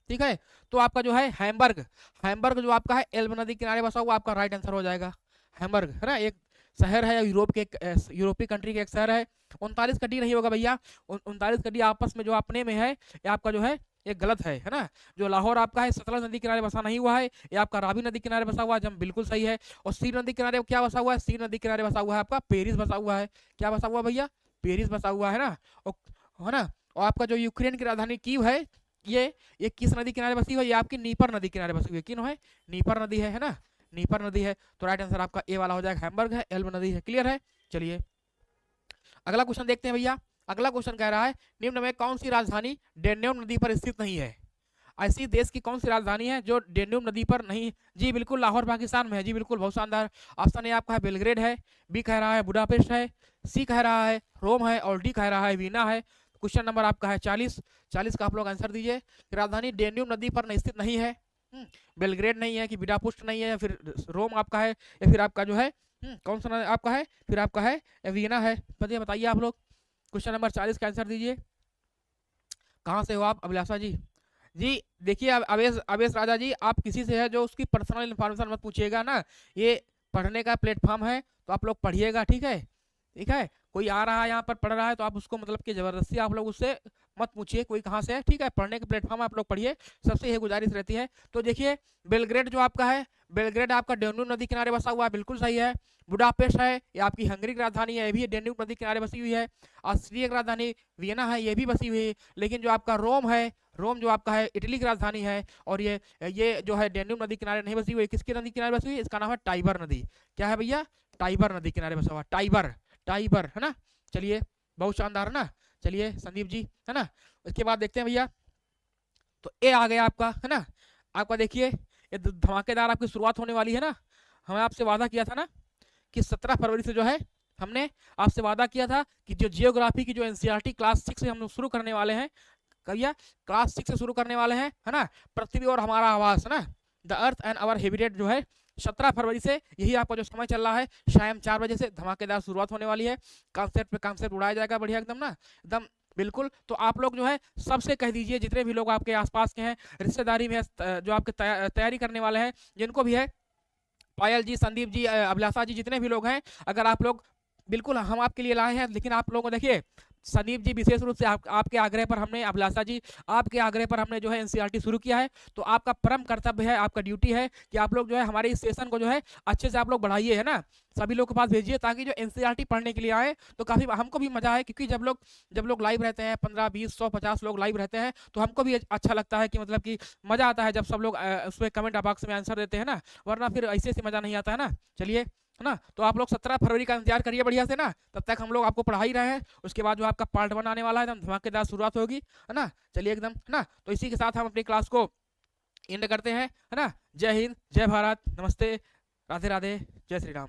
ठीक है। तो आपका जो है हैम्बर्ग, हैम्बर्ग जो आपका है एल्ब नदी किनारे बसा हुआ, आपका राइट आंसर हो जाएगा हैम्बर्ग, है ना। एक शहर है यूरोप के, यूरोपीय कंट्री के एक शहर है। 39 का डी नहीं होगा भैया। 39 का डी आपस में जो अपने में है, ये आपका जो है ये गलत है ना। जो लाहौर आपका है सतलज नदी किनारे बसा नहीं हुआ है, ये आपका रावी नदी किनारे बसा हुआ है, जब बिल्कुल सही है। और सी नदी किनारे क्या बसा हुआ है? सी नदी किनारे बसा हुआ है आपका पेरिस बसा हुआ है। क्या बसा हुआ भैया? पेरिस बसा हुआ है ना, है ना। और आपका जो यूक्रेन की राजधानी कीव है, ये किस नदी किनारे बसी हुई है? ये आपकी नीपर नदी किनारे बसी हुई है। किन है? नीपर नदी है ना, नीपर नदी है। तो राइट आंसर आपका ए वाला हो जाएगा, हैम्बर्ग है, एल्ब नदी है, क्लियर है। चलिए अगला क्वेश्चन देखते हैं भैया। अगला क्वेश्चन कह रहा है निम्न में कौन सी राजधानी डेन्यूब नदी पर स्थित नहीं है? ऐसी देश की कौन सी राजधानी है जो डेन्यूब नदी पर नहीं? जी बिल्कुल, लाहौर पाकिस्तान में है, जी बिल्कुल, बहुत शानदार। ऑप्शन ए आपका है बेलग्रेड है, बी कह रहा है बुडापेस्ट है, सी कह रहा है रोम है, और डी कह रहा है वीना है। क्वेश्चन नंबर आपका है 40, 40 का आप लोग आंसर दीजिए। राजधानी डेन्यूब नदी पर स्थित नहीं है, बेलग्रेड नहीं है, कि बुडापेस्ट नहीं है, या फिर रोम आपका है, या फिर आपका जो है कौन सा आपका है, फिर आपका है वीना है। बताइए आप लोग। क्वेश्चन नंबर 40 का आंसर दीजिए। कहाँ से हो आप अभिलाषा जी? जी देखिए अवेश अवेश राजा जी, आप किसी से है जो उसकी पर्सनल इन्फॉर्मेशन मत पूछिएगा ना। ये पढ़ने का प्लेटफॉर्म है, तो आप लोग पढ़िएगा, ठीक है, ठीक है। कोई आ रहा है यहाँ पर पढ़ रहा है तो आप उसको मतलब कि जबरदस्ती आप लोग उससे मत पूछिए कोई कहाँ से है, ठीक है। पढ़ने के प्लेटफॉर्म आप लोग पढ़िए, सबसे यही गुजारिश रहती है। तो देखिए बेलग्रेड जो आपका है, बेलग्रेड आपका डेन्यूब नदी किनारे बसा हुआ है, बिल्कुल सही है। बुडापेस्ट है, ये आपकी हंगरी की राजधानी है, ये भी डेन्यूब नदी किनारे बसी हुई है। ऑस्ट्रिया की राजधानी वियना है, ये भी बसी हुई है। लेकिन जो आपका रोम है, रोम जो आपका है इटली की राजधानी है, और ये जो है डेन्यूब नदी किनारे नहीं बसी हुई है। किसकी नदी किनारे बसी हुई है? इसका नाम है टाइबर नदी। क्या है भैया? टाइबर नदी किनारे बसा हुआ, टाइबर, टाइबर है ना। चलिए बहुत शानदार है ना। चलिए संदीप जी, है ना। उसके बाद देखते हैं भैया, तो ए आ गया आपका, है ना। आपका देखिए ये धमाकेदार आपकी शुरुआत होने वाली है ना। हमें आपसे वादा किया था ना कि 17 फरवरी से जो है हमने आपसे वादा किया था कि जो जियोग्राफी की जो एनसीईआरटी क्लास 6 से हम लोग शुरू करने वाले हैं, भैया क्लास 6 से शुरू करने वाले हैं, है ना। पृथ्वी और हमारा आवास, है ना, the earth and our habitat जो है 17 फरवरी से, यही आपका जो समय चल रहा है, शाम 4 बजे से धमाकेदार शुरुआत होने वाली है। कॉन्सेप्ट पे कॉन्सेप्ट उड़ाया जाएगा बढ़िया एकदम ना, एकदम बिल्कुल। तो आप लोग जो है सबसे कह दीजिए, जितने भी लोग आपके आसपास के हैं, रिश्तेदारी में जो आपके तैयारी करने वाले हैं, जिनको भी है, पायल जी, संदीप जी, अभिलाषा जी, जितने भी लोग हैं, अगर आप लोग, बिल्कुल हम आपके लिए लाए हैं। लेकिन आप लोगों को देखिए, संदीप जी विशेष रूप से आपके आग्रह पर हमने, अभिलाषा जी आपके आग्रह पर हमने जो है एनसीईआरटी शुरू किया है। तो आपका परम कर्तव्य है, आपका ड्यूटी है कि आप लोग जो है हमारे इस सेशन को जो है अच्छे से आप लोग बढ़ाइए, है ना। सभी लोग के पास भेजिए, ताकि जो एनसीईआरटी पढ़ने के लिए आए तो काफ़ी हमको भी मजा आए। क्योंकि जब लोग लाइव रहते हैं, 15 20 100 50 लोग लाइव रहते हैं, तो हमको भी अच्छा लगता है कि मतलब कि मज़ा आता है जब सब लोग उसमें कमेंट बॉक्स में आंसर देते हैं ना, वरना फिर ऐसे से मज़ा नहीं आता है ना। चलिए, है ना। तो आप लोग 17 फरवरी का इंतजार करिए बढ़िया से ना, तब तक हम लोग आपको पढ़ा ही रहे हैं। उसके बाद जो आपका पार्ट 1 आने वाला है, एकदम धमाकेदार शुरुआत होगी, है ना। चलिए एकदम, है ना। तो इसी के साथ हम अपनी क्लास को एंड करते हैं, है ना। जय हिंद, जय भारत, नमस्ते, राधे राधे, जय श्री राम।